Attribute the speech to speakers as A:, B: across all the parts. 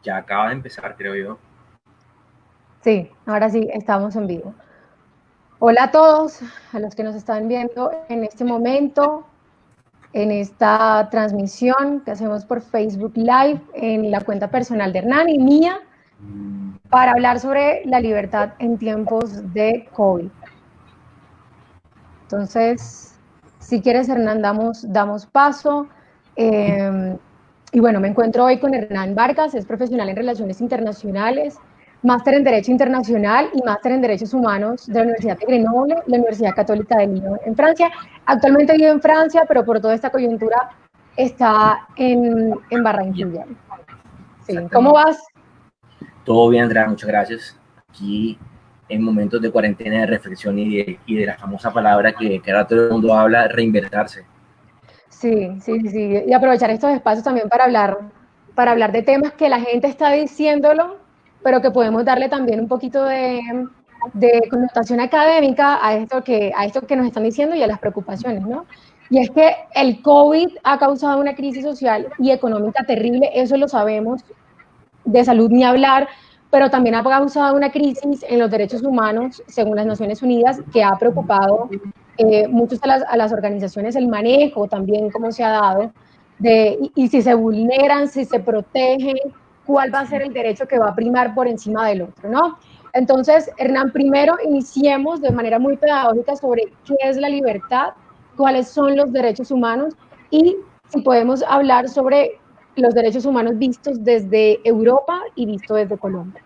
A: Ya acaba de empezar, creo yo.
B: Sí, ahora sí, estamos en vivo. Hola a todos, a los que nos están viendo en este momento, en esta transmisión que hacemos por Facebook Live en la cuenta personal de Hernán y mía para hablar sobre la libertad en tiempos de COVID. Entonces, si quieres, Hernán, damos paso. Eh, y bueno, me encuentro hoy con Hernán Vargas, es profesional en Relaciones Internacionales, máster en Derecho Internacional y máster en Derechos Humanos de la Universidad de Grenoble, la Universidad Católica de Lyon en Francia. Actualmente vive en Francia, pero por toda esta coyuntura está en
A: Ya,
B: Barranquilla. Sí, ¿cómo
A: exactamente.
B: vas?
A: Todo bien, Andrea, muchas gracias. Aquí en momentos de cuarentena, de reflexión y de la famosa palabra que ahora todo el mundo habla, reinvertirse.
B: Sí, sí, sí, sí. Y aprovechar estos espacios también para hablar de temas que la gente está diciéndolo, pero que podemos darle también un poquito de connotación académica a esto que nos están diciendo y a las preocupaciones, ¿no? Y es que el COVID ha causado una crisis social y económica terrible, eso lo sabemos, de salud ni hablar, pero también ha causado una crisis en los derechos humanos, según las Naciones Unidas, que ha preocupado muchos a las organizaciones el manejo, también cómo se ha dado, y si se vulneran, si se protegen, cuál va a ser el derecho que va a primar por encima del otro, ¿no? Entonces, Hernán, primero iniciemos de manera muy pedagógica sobre qué es la libertad, cuáles son los derechos humanos y si podemos hablar sobre los derechos humanos vistos desde Europa y visto desde Colombia.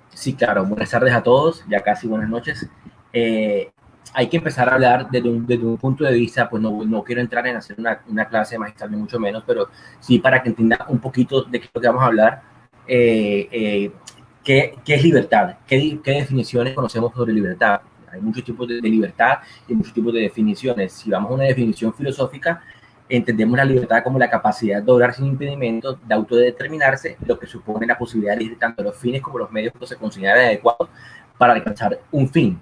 A: Sí, claro, buenas tardes a todos, ya casi buenas noches. Eh, Hay que empezar a hablar desde un punto de vista, pues no quiero entrar en hacer una clase magistral, ni mucho menos, pero sí para que entienda un poquito de qué es lo que vamos a hablar. eh, eh, ¿Qué es libertad? ¿Qué definiciones conocemos sobre libertad? Hay muchos tipos de libertad y muchos tipos de definiciones. Si vamos a una definición filosófica, entendemos la libertad como la capacidad de obrar sin impedimento, de autodeterminarse, lo que supone la posibilidad de elegir tanto los fines como los medios que se consideren adecuados para alcanzar un fin.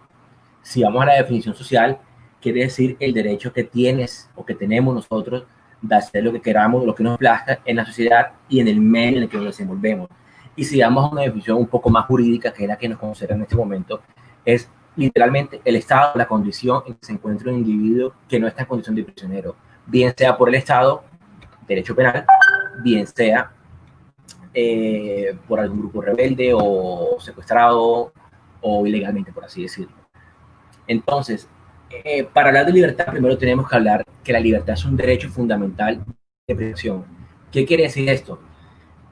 A: Si vamos a la definición social, quiere decir el derecho que tienes o que tenemos nosotros de hacer lo que queramos, lo que nos plazca en la sociedad y en el medio en el que nos desenvolvemos. Y si vamos a una definición un poco más jurídica, que es la que nos considera en este momento, es literalmente el estado, la condición en que se encuentra un individuo que no está en condición de prisionero, bien sea por el Estado, derecho penal, bien sea por algún grupo rebelde o secuestrado o ilegalmente, por así decirlo. Entonces, para hablar de libertad, primero tenemos que hablar que la libertad es un derecho fundamental de protección. ¿Qué quiere decir esto?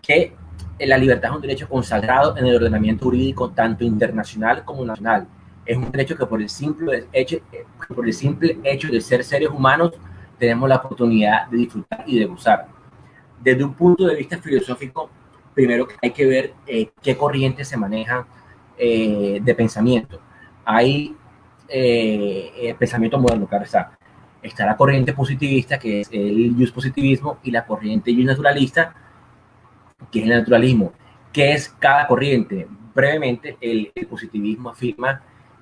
A: Que la libertad es un derecho consagrado en el ordenamiento jurídico tanto internacional como nacional. Es un derecho que por el simple hecho de ser seres humanos tenemos la oportunidad de disfrutar y de gozar. Desde un punto de vista filosófico, primero hay que ver qué corrientes se manejan de pensamiento. Hay pensamiento moderno, claro está. Está la corriente positivista, que es el positivismo, y la corriente naturalista, que es el naturalismo. ¿Qué es cada corriente? Brevemente, el positivismo afirma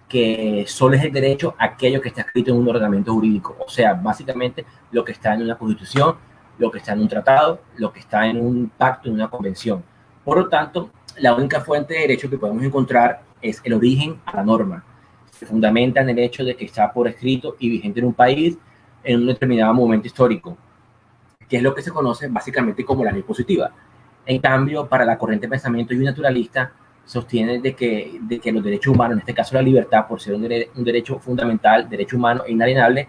A: que solo es el derecho aquello que está escrito en un ordenamiento jurídico, o sea, básicamente lo que está en una constitución, lo que está en un tratado, lo que está en un pacto, en una convención. Por lo tanto, la única fuente de derecho que podemos encontrar es el origen a la norma. Se fundamenta en el hecho de que está por escrito y vigente en un país en un determinado momento histórico, que es lo que se conoce básicamente como la ley positiva. En cambio, para la corriente de pensamiento y naturalista, sostiene de que los derechos humanos, en este caso la libertad, por ser un derecho fundamental, derecho humano e inalienable,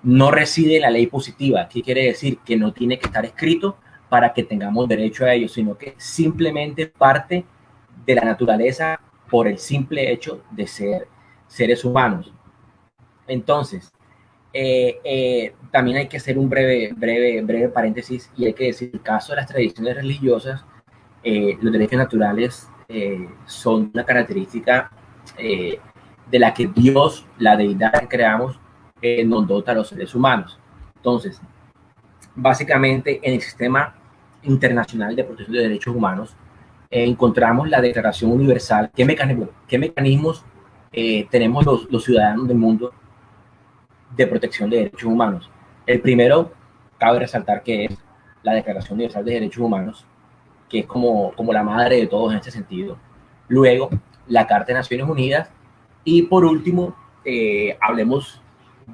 A: no reside en la ley positiva. ¿Qué quiere decir? Que no tiene que estar escrito para que tengamos derecho a ello, sino que simplemente parte de la naturaleza por el simple hecho de ser seres humanos. Entonces, también hay que hacer un breve paréntesis y hay que decir, en el caso de las tradiciones religiosas, los derechos naturales son una característica eh, de la que Dios, la deidad que creamos, nos dota a los seres humanos. Entonces, básicamente en el sistema internacional de protección de derechos humanos encontramos la Declaración Universal. ¿Qué mecanismos tenemos los ciudadanos del mundo de protección de derechos humanos? El primero, cabe resaltar que es la Declaración Universal de Derechos Humanos, que es como la madre de todos en este sentido. Luego, la Carta de Naciones Unidas. Y por último, hablemos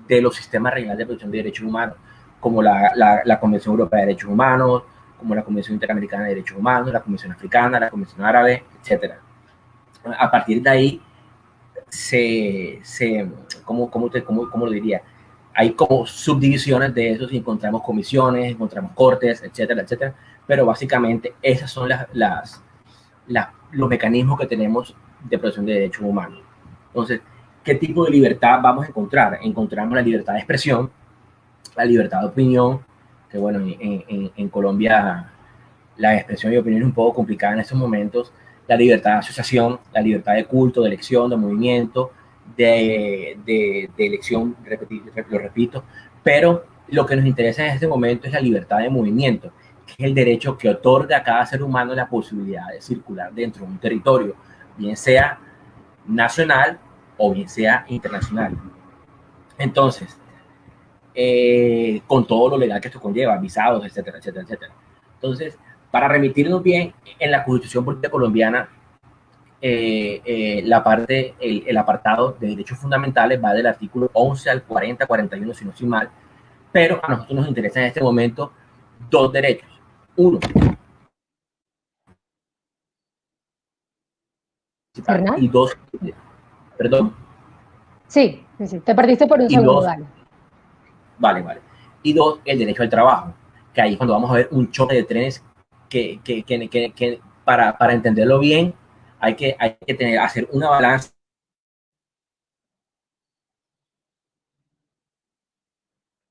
A: de los sistemas regionales de protección de derechos humanos, como la Convención Europea de Derechos Humanos, como la Convención Interamericana de Derechos Humanos, la Convención Africana, la Convención Árabe, etc. A partir de ahí, ¿cómo lo diría? Hay como subdivisiones de eso, y encontramos comisiones, encontramos cortes, etcétera, etcétera, pero básicamente esas son los mecanismos que tenemos de protección de derechos humanos. Entonces, ¿qué tipo de libertad vamos a encontrar? Encontramos la libertad de expresión, la libertad de opinión, que bueno, en Colombia la expresión y opinión es un poco complicada en estos momentos, la libertad de asociación, la libertad de culto, de elección, de movimiento, de elección, lo repito, pero lo que nos interesa en este momento es la libertad de movimiento, que es el derecho que otorga a cada ser humano la posibilidad de circular dentro de un territorio, bien sea nacional o bien sea internacional. Entonces, con todo lo legal que esto conlleva, visados, etcétera, etcétera, etcétera. Entonces, para remitirnos bien, en la Constitución Política Colombiana, el apartado de derechos fundamentales va del artículo 11 al 40, 41, si no estoy mal, pero a nosotros nos interesa en este momento dos derechos. Uno,
B: ¿Hernán?
A: y dos, perdón.
B: Sí, sí, sí, te perdiste por un
A: Y
B: segundo,
A: dos,
B: dale.
A: vale. Y dos, el derecho al trabajo, que ahí es cuando vamos a ver un choque de trenes que para entenderlo bien hay que hacer una balanza.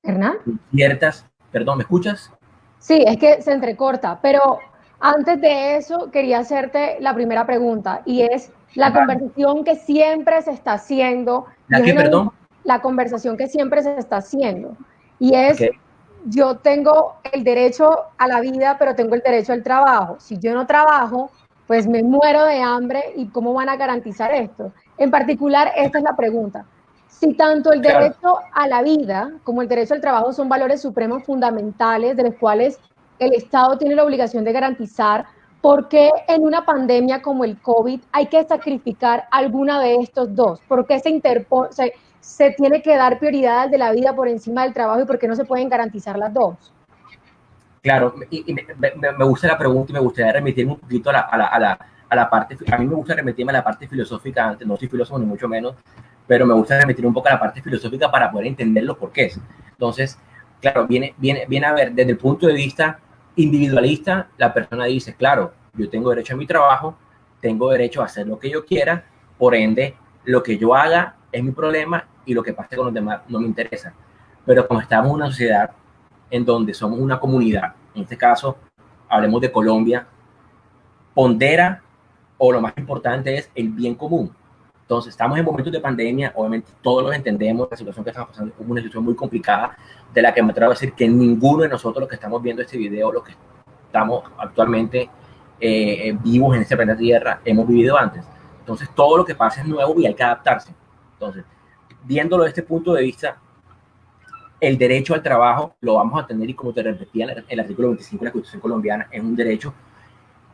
B: ¿Hernán?
A: Ciertas, perdón, ¿me escuchas?
B: Sí, es que se entrecorta, pero antes de eso quería hacerte la primera pregunta y es la
A: Vale.
B: conversación que siempre se está haciendo y
A: ¿La
B: es
A: qué, perdón?
B: la conversación que siempre se está haciendo y es
A: Okay.
B: yo tengo el derecho a la vida, pero tengo el derecho al trabajo. Si yo no trabajo, pues me muero de hambre y ¿cómo van a garantizar esto? En particular, esta es la pregunta. Si tanto el
A: Claro,
B: derecho a la vida como el derecho al trabajo son valores supremos fundamentales de los cuales el Estado tiene la obligación de garantizar, ¿por qué en una pandemia como el COVID hay que sacrificar alguna de estos dos? ¿Por qué se tiene que dar prioridad al de la vida por encima del trabajo y por qué no se pueden garantizar las dos?
A: claro, y me gusta la pregunta y me gustaría remitirme un poquito a la parte, a mí me gusta remitirme a la parte filosófica antes, no soy filósofo ni mucho menos, pero me gusta remitir un poco a la parte filosófica para poder entender los porqués. Entonces, claro, viene a ver, desde el punto de vista individualista, la persona dice, claro, yo tengo derecho a mi trabajo, tengo derecho a hacer lo que yo quiera, por ende, lo que yo haga es mi problema y lo que pase con los demás no me interesa. Pero como estamos en una sociedad en donde somos una comunidad, en este caso, hablemos de Colombia, pondera o lo más importante es el bien común. Entonces, estamos en momentos de pandemia, obviamente todos los entendemos, la situación que estamos pasando es una situación muy complicada, de la que me atrevo a decir que ninguno de nosotros los que estamos viendo este video, los que estamos actualmente vivos en este planeta Tierra, hemos vivido antes. Entonces, todo lo que pasa es nuevo y hay que adaptarse. Entonces, viéndolo desde este punto de vista, el derecho al trabajo lo vamos a tener y como te repetía el artículo 25 de la Constitución colombiana, es un derecho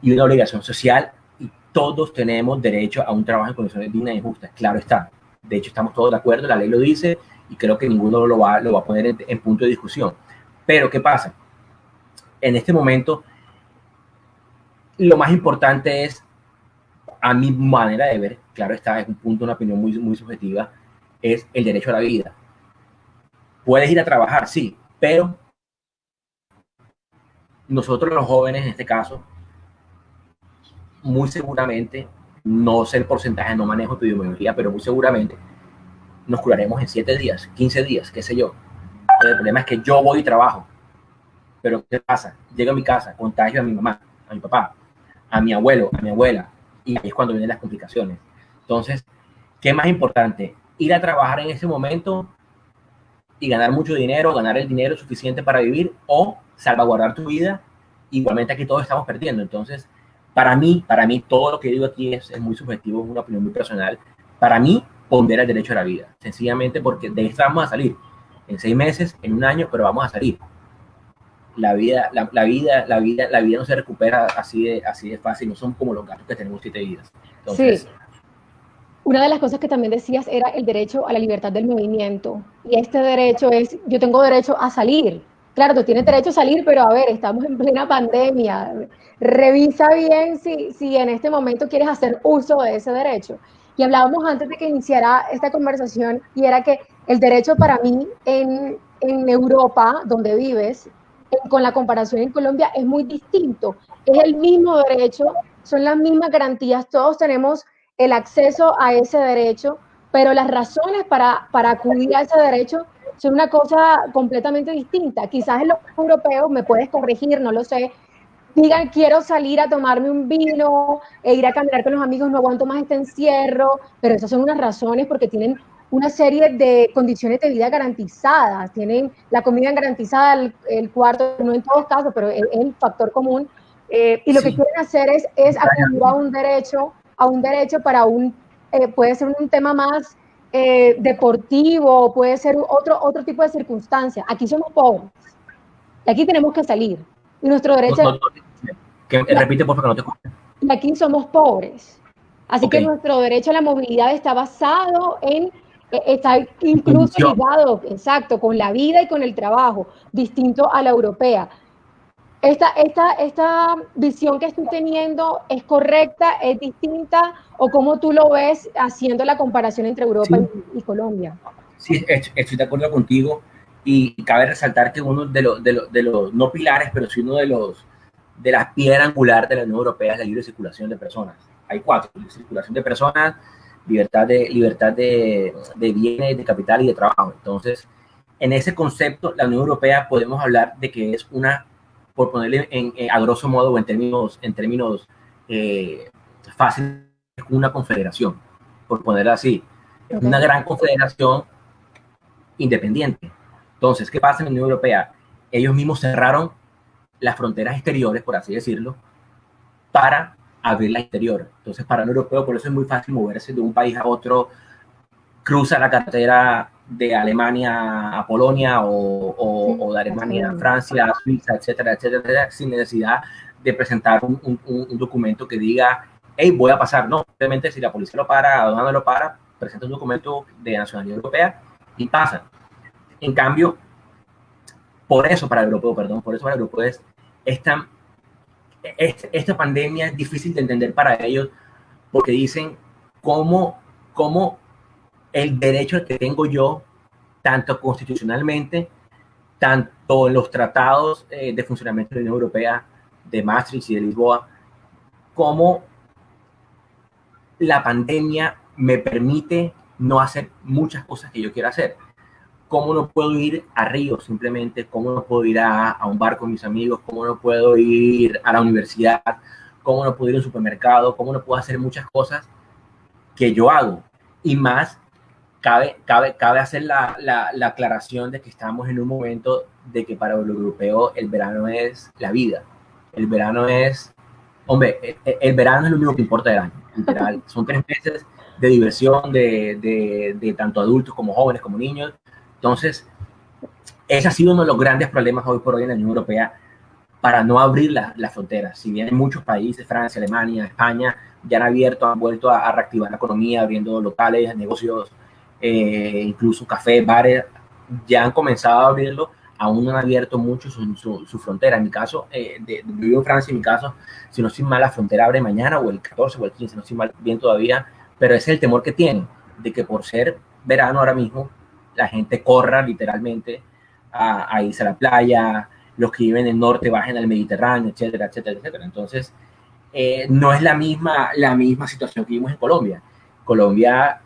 A: y una obligación social y todos tenemos derecho a un trabajo en condiciones dignas y justas, claro está. De hecho, estamos todos de acuerdo, la ley lo dice y creo que ninguno lo va a poner en punto de discusión. Pero, ¿qué pasa? En este momento, lo más importante es, a mi manera de ver, claro está, es un punto, una opinión muy subjetiva, es el derecho a la vida. Puedes ir a trabajar, sí, pero nosotros los jóvenes, en este caso, muy seguramente, no sé el porcentaje, no manejo epidemiología, pero muy seguramente nos curaremos en 7 días, 15 días, qué sé yo. Pero el problema es que yo voy y trabajo, pero ¿qué pasa? Llego a mi casa, contagio a mi mamá, a mi papá, a mi abuelo, a mi abuela, y ahí es cuando vienen las complicaciones. Entonces, ¿qué es más importante? Ir a trabajar en ese momento y ganar mucho dinero, ganar el dinero suficiente para vivir o salvaguardar tu vida. Igualmente aquí todos estamos perdiendo. Entonces, para mí todo lo que digo aquí es muy subjetivo, es una opinión muy personal. Para mí, pondera el derecho a la vida, sencillamente porque de esto vamos a salir en 6 meses, en un año, pero vamos a salir. la vida no se recupera así de fácil, no son como los gatos que tenemos 7 vidas. Entonces,
B: sí. Una de las cosas que también decías era el derecho a la libertad del movimiento. Y este derecho es, yo tengo derecho a salir. Claro, tú tienes derecho a salir, pero a ver, estamos en plena pandemia. Revisa bien si en este momento quieres hacer uso de ese derecho. Y hablábamos antes de que iniciara esta conversación, y era que el derecho para mí en Europa, donde vives, con la comparación en Colombia, es muy distinto. Es el mismo derecho, son las mismas garantías, todos tenemos el acceso a ese derecho, pero las razones para acudir a ese derecho son una cosa completamente distinta. Quizás en los europeos, me puedes corregir, no lo sé, digan quiero salir a tomarme un vino e ir a caminar con los amigos, no aguanto más este encierro, pero esas son unas razones porque tienen una serie de condiciones de vida garantizadas, tienen la comida garantizada, el cuarto, no en todos casos, pero es el factor común, y lo que
A: sí,
B: quieren hacer es acudir a un derecho para puede ser un tema más deportivo, puede ser otro tipo de circunstancia. Aquí somos pobres, y aquí tenemos que salir, y nuestro derecho,
A: repite por favor que no te escucho.
B: y aquí somos pobres. Así
A: Ok,
B: que nuestro derecho a la movilidad está basado está incluso
A: condición.
B: ligado, exacto, con la vida y con el trabajo, distinto a la europea. Esta visión que estoy teniendo es correcta, es distinta, o cómo tú lo ves haciendo la comparación entre Europa
A: Sí,
B: y Colombia.
A: sí, estoy de acuerdo contigo y cabe resaltar que uno de los no pilares, pero sí uno de las piedras angulares de la Unión Europea es la libre circulación de personas. Hay 4: libre circulación de personas, libertad de bienes, de capital y de trabajo. Entonces, en ese concepto, la Unión Europea podemos hablar de que es una, por ponerle a grosso modo o en términos fáciles, una confederación, por ponerlo así. Es una
B: Okay.
A: gran confederación independiente. Entonces, ¿qué pasa en la Unión Europea? Ellos mismos cerraron las fronteras exteriores, por así decirlo, para abrir la interior. Entonces, para un europeo, por eso es muy fácil moverse de un país a otro, cruza la carretera de Alemania a Polonia o
B: Sí,
A: de Alemania a Francia, a Suiza, etcétera, etcétera, sin necesidad de presentar un documento que diga, hey, voy a pasar. No, simplemente si la policía lo para, aduana lo para, presenta un documento de nacionalidad europea y pasa. En cambio, por eso para el europeo, perdón, por eso para el europeo esta, esta pandemia es difícil de entender para ellos porque dicen cómo el derecho que tengo yo, tanto constitucionalmente, tanto en los tratados de funcionamiento de la Unión Europea, de Maastricht y de Lisboa, como la pandemia me permite no hacer muchas cosas que yo quiero hacer. ¿Cómo no puedo ir a Río simplemente? ¿Cómo no puedo ir a un bar con mis amigos? ¿Cómo no puedo ir a la universidad? ¿Cómo no puedo ir a un supermercado? ¿Cómo no puedo hacer muchas cosas que yo hago? Y más, cabe hacer la aclaración de que estamos en un momento de que para el europeo el verano es la vida. El verano es, hombre, el verano es lo único que importa del año, literal. Son 3 meses de diversión de tanto adultos como jóvenes como niños. Entonces, ese ha sido uno de los grandes problemas hoy por hoy en la Unión Europea para no abrir las fronteras. Si bien en muchos países, Francia, Alemania, España, ya han vuelto a reactivar la economía, abriendo locales, negocios, incluso cafés, bares, ya han comenzado a abrirlo, aún no han abierto mucho su frontera. En mi caso, vivo en Francia, en mi caso, si no estoy mal, la frontera abre mañana o el 14 o el 15, no estoy mal bien todavía, pero ese es el temor que tienen, de que por ser verano ahora mismo, la gente corra literalmente a irse a la playa, los que viven en el norte bajen al Mediterráneo, etcétera, etcétera, etcétera. Entonces, no es la misma situación que vimos en Colombia. Colombia,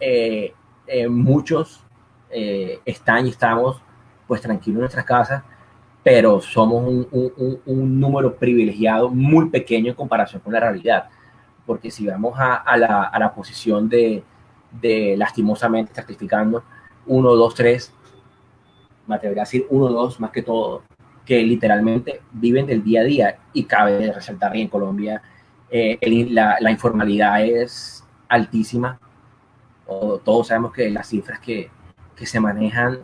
A: muchos están y estamos pues tranquilos en nuestras casas, pero somos un número privilegiado muy pequeño en comparación con la realidad. Porque si vamos a la posición de lastimosamente certificando 1, 2, 3, me atrevería a decir 1, 2 más que todo, que literalmente viven del día a día. Y cabe resaltar que en Colombia la informalidad es altísima. Todos sabemos que las cifras que se manejan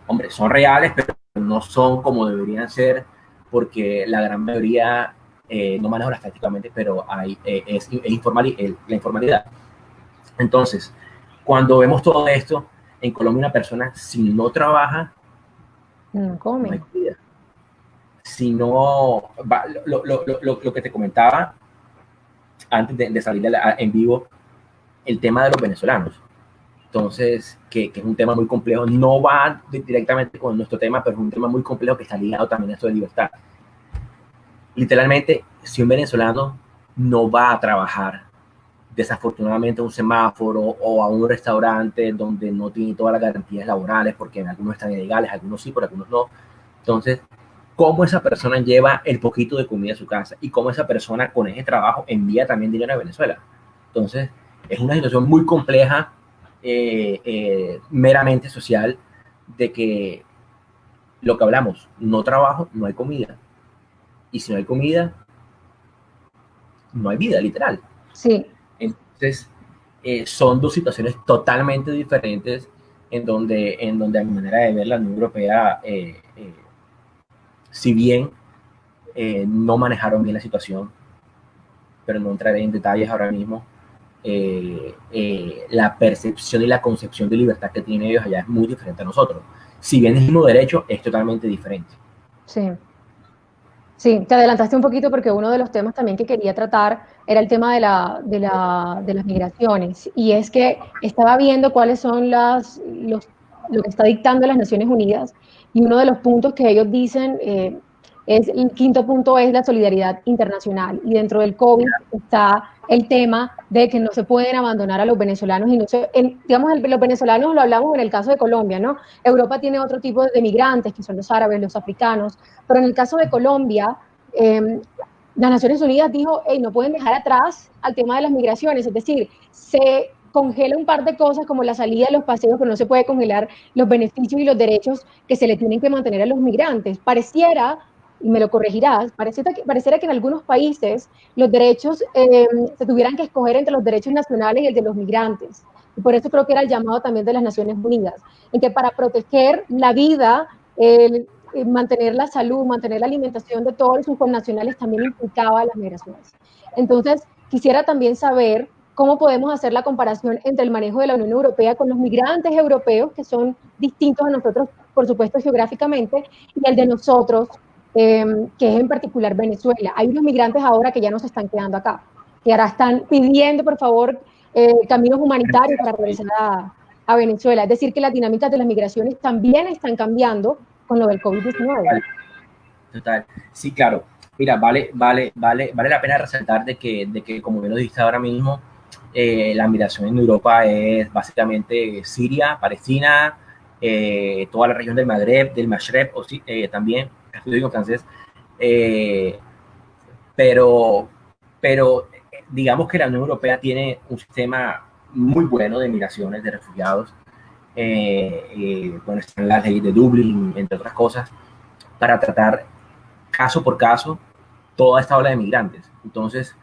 A: hombre, son reales, pero no son como deberían ser, porque la gran mayoría, no manejo estadísticamente, pero es la informalidad. Entonces, cuando vemos todo esto, en Colombia una persona, si no trabaja, no hay comida. Si no, lo que te comentaba antes de salir en vivo, el tema de los venezolanos. Entonces, que es un tema muy complejo, no va directamente con nuestro tema, pero es un tema muy complejo que está ligado también a esto de libertad. Literalmente, si un venezolano no va a trabajar, desafortunadamente, a un semáforo o a un restaurante donde no tiene todas las garantías laborales, porque en algunos están ilegales, algunos sí, pero algunos no. Entonces, ¿cómo esa persona lleva el poquito de comida a su casa? Y cómo esa persona con ese trabajo envía también dinero a Venezuela. Entonces, es una situación muy compleja, meramente social, de que lo que hablamos, no trabajo, no hay comida. Y si no hay comida, no hay vida, literal.
B: Sí.
A: Entonces, son dos situaciones totalmente diferentes en donde a mi manera de ver la Unión Europea, si bien no manejaron bien la situación, pero no entraré en detalles ahora mismo, la percepción y la concepción de libertad que tienen ellos allá es muy diferente a nosotros. Si bien es el mismo derecho, es totalmente diferente.
B: Sí. Sí, te adelantaste un poquito porque uno de los temas también que quería tratar era el tema de las migraciones. Y es que estaba viendo cuáles son lo que está dictando las Naciones Unidas. Y uno de los puntos que ellos dicen, el quinto punto es la solidaridad internacional. Y dentro del COVID está el tema de que no se pueden abandonar a los venezolanos. Y no se, digamos, los venezolanos lo hablamos en el caso de Colombia, ¿no? Europa tiene otro tipo de migrantes, que son los árabes, los africanos. Pero en el caso de Colombia, las Naciones Unidas dijo, hey, no pueden dejar atrás al tema de las migraciones, es decir, se congela un par de cosas como la salida de los paseos, pero no se puede congelar los beneficios y los derechos que se le tienen que mantener a los migrantes. Pareciera, y me lo corregirás, pareciera que en algunos países los derechos se tuvieran que escoger entre los derechos nacionales y el de los migrantes. Y por eso creo que era el llamado también de las Naciones Unidas, en que para proteger la vida, mantener la salud, mantener la alimentación de todos sus connacionales también implicaba las migraciones. Entonces, quisiera también saber cómo podemos hacer la comparación entre el manejo de la Unión Europea con los migrantes europeos, que son distintos a nosotros, por supuesto, geográficamente, y el de nosotros, que es en particular Venezuela. Hay unos migrantes ahora que ya no se están quedando acá, que ahora están pidiendo, por favor, caminos humanitarios para regresar a Venezuela. Es decir, que las dinámicas de las migraciones también están cambiando con lo del COVID-19.
A: Total. Sí, claro. Mira, vale la pena resaltar de que como bien lo dijiste ahora mismo, la migración en Europa es básicamente Siria, Palestina, toda la región del Magreb, o sí, también, estoy en francés, pero, digamos que la Unión Europea tiene un sistema muy bueno de migraciones, de refugiados, bueno, están las leyes de Dublín, entre otras cosas, para tratar caso por caso toda esta ola de migrantes. Entonces,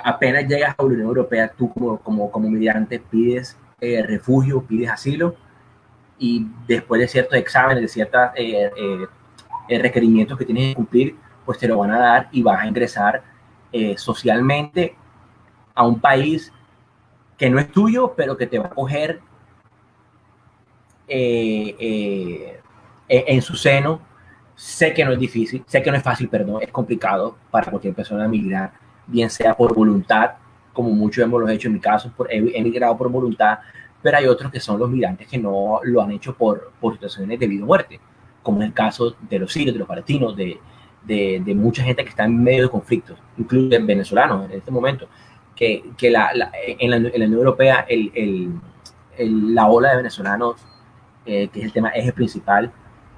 A: apenas llegas a la Unión Europea, tú como migrante pides refugio, pides asilo, y después de ciertos exámenes, de ciertos requerimientos que tienes que cumplir, pues te lo van a dar y vas a ingresar socialmente a un país que no es tuyo, pero que te va a coger en su seno. Sé que no es difícil, sé que no es fácil, perdón, es complicado para cualquier persona migrar, bien sea por voluntad, como muchos hemos hecho en mi caso, he migrado por voluntad, pero hay otros que son los migrantes que no lo han hecho por situaciones de vida o muerte, como es el caso de los sirios, de los palestinos, de mucha gente que está en medio de conflictos, incluso venezolanos en este momento, que en la Unión Europea la ola de venezolanos, que es el tema eje principal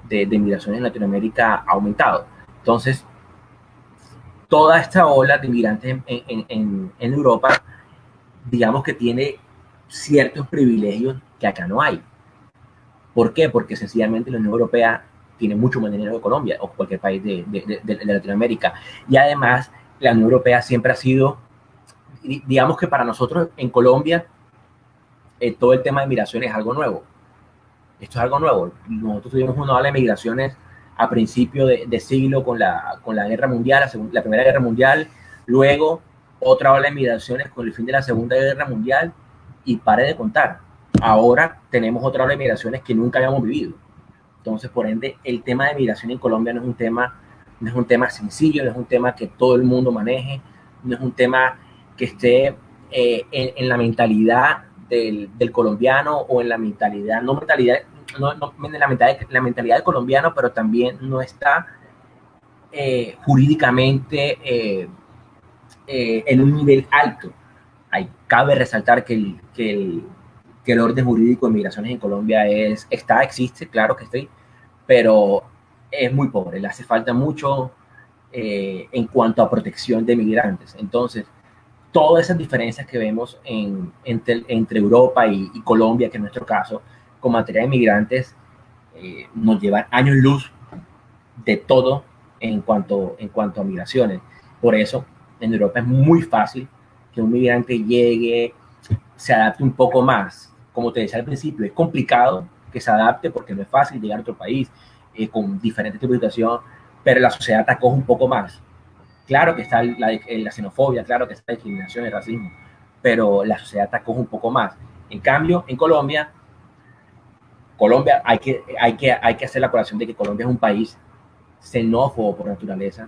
A: de migración en Latinoamérica, ha aumentado. Entonces, toda esta ola de migrantes en Europa, digamos que tiene ciertos privilegios que acá no hay. ¿Por qué? Porque sencillamente la Unión Europea tiene mucho más dinero que Colombia o cualquier país de Latinoamérica. Y además, la Unión Europea siempre ha sido, digamos que para nosotros en Colombia, todo el tema de migración es algo nuevo. Esto es algo nuevo. Nosotros tuvimos una ola de migraciones a principio de siglo con la guerra mundial, la Primera Guerra Mundial, luego otra ola de migraciones con el fin de la Segunda Guerra Mundial, y pare de contar. Ahora tenemos otra ola de migraciones que nunca habíamos vivido. Entonces, por ende, el tema de migración en Colombia no es un tema sencillo, no es un tema que todo el mundo maneje, no es un tema que esté en la mentalidad del colombiano, o en la mentalidad, no en la mentalidad del colombiano, pero también no está jurídicamente en un nivel alto. Cabe resaltar que el orden jurídico de migraciones en Colombia existe, claro que sí, pero es muy pobre, le hace falta mucho en cuanto a protección de migrantes. Entonces, todas esas diferencias que vemos entre Europa y Colombia, que en nuestro caso, con materia de migrantes, nos llevan años luz de todo en cuanto a migraciones. Por eso, en Europa es muy fácil que un migrante llegue, se adapte un poco más. Como te decía al principio, es complicado que se adapte porque no es fácil llegar a otro país con diferentes tipos de situación, pero la sociedad te acoge un poco más. Claro que está la xenofobia, claro que está la discriminación, el racismo, pero la sociedad te acoge un poco más. En cambio, en Colombia hay que hacer la aclaración de que Colombia es un país xenófobo por naturaleza.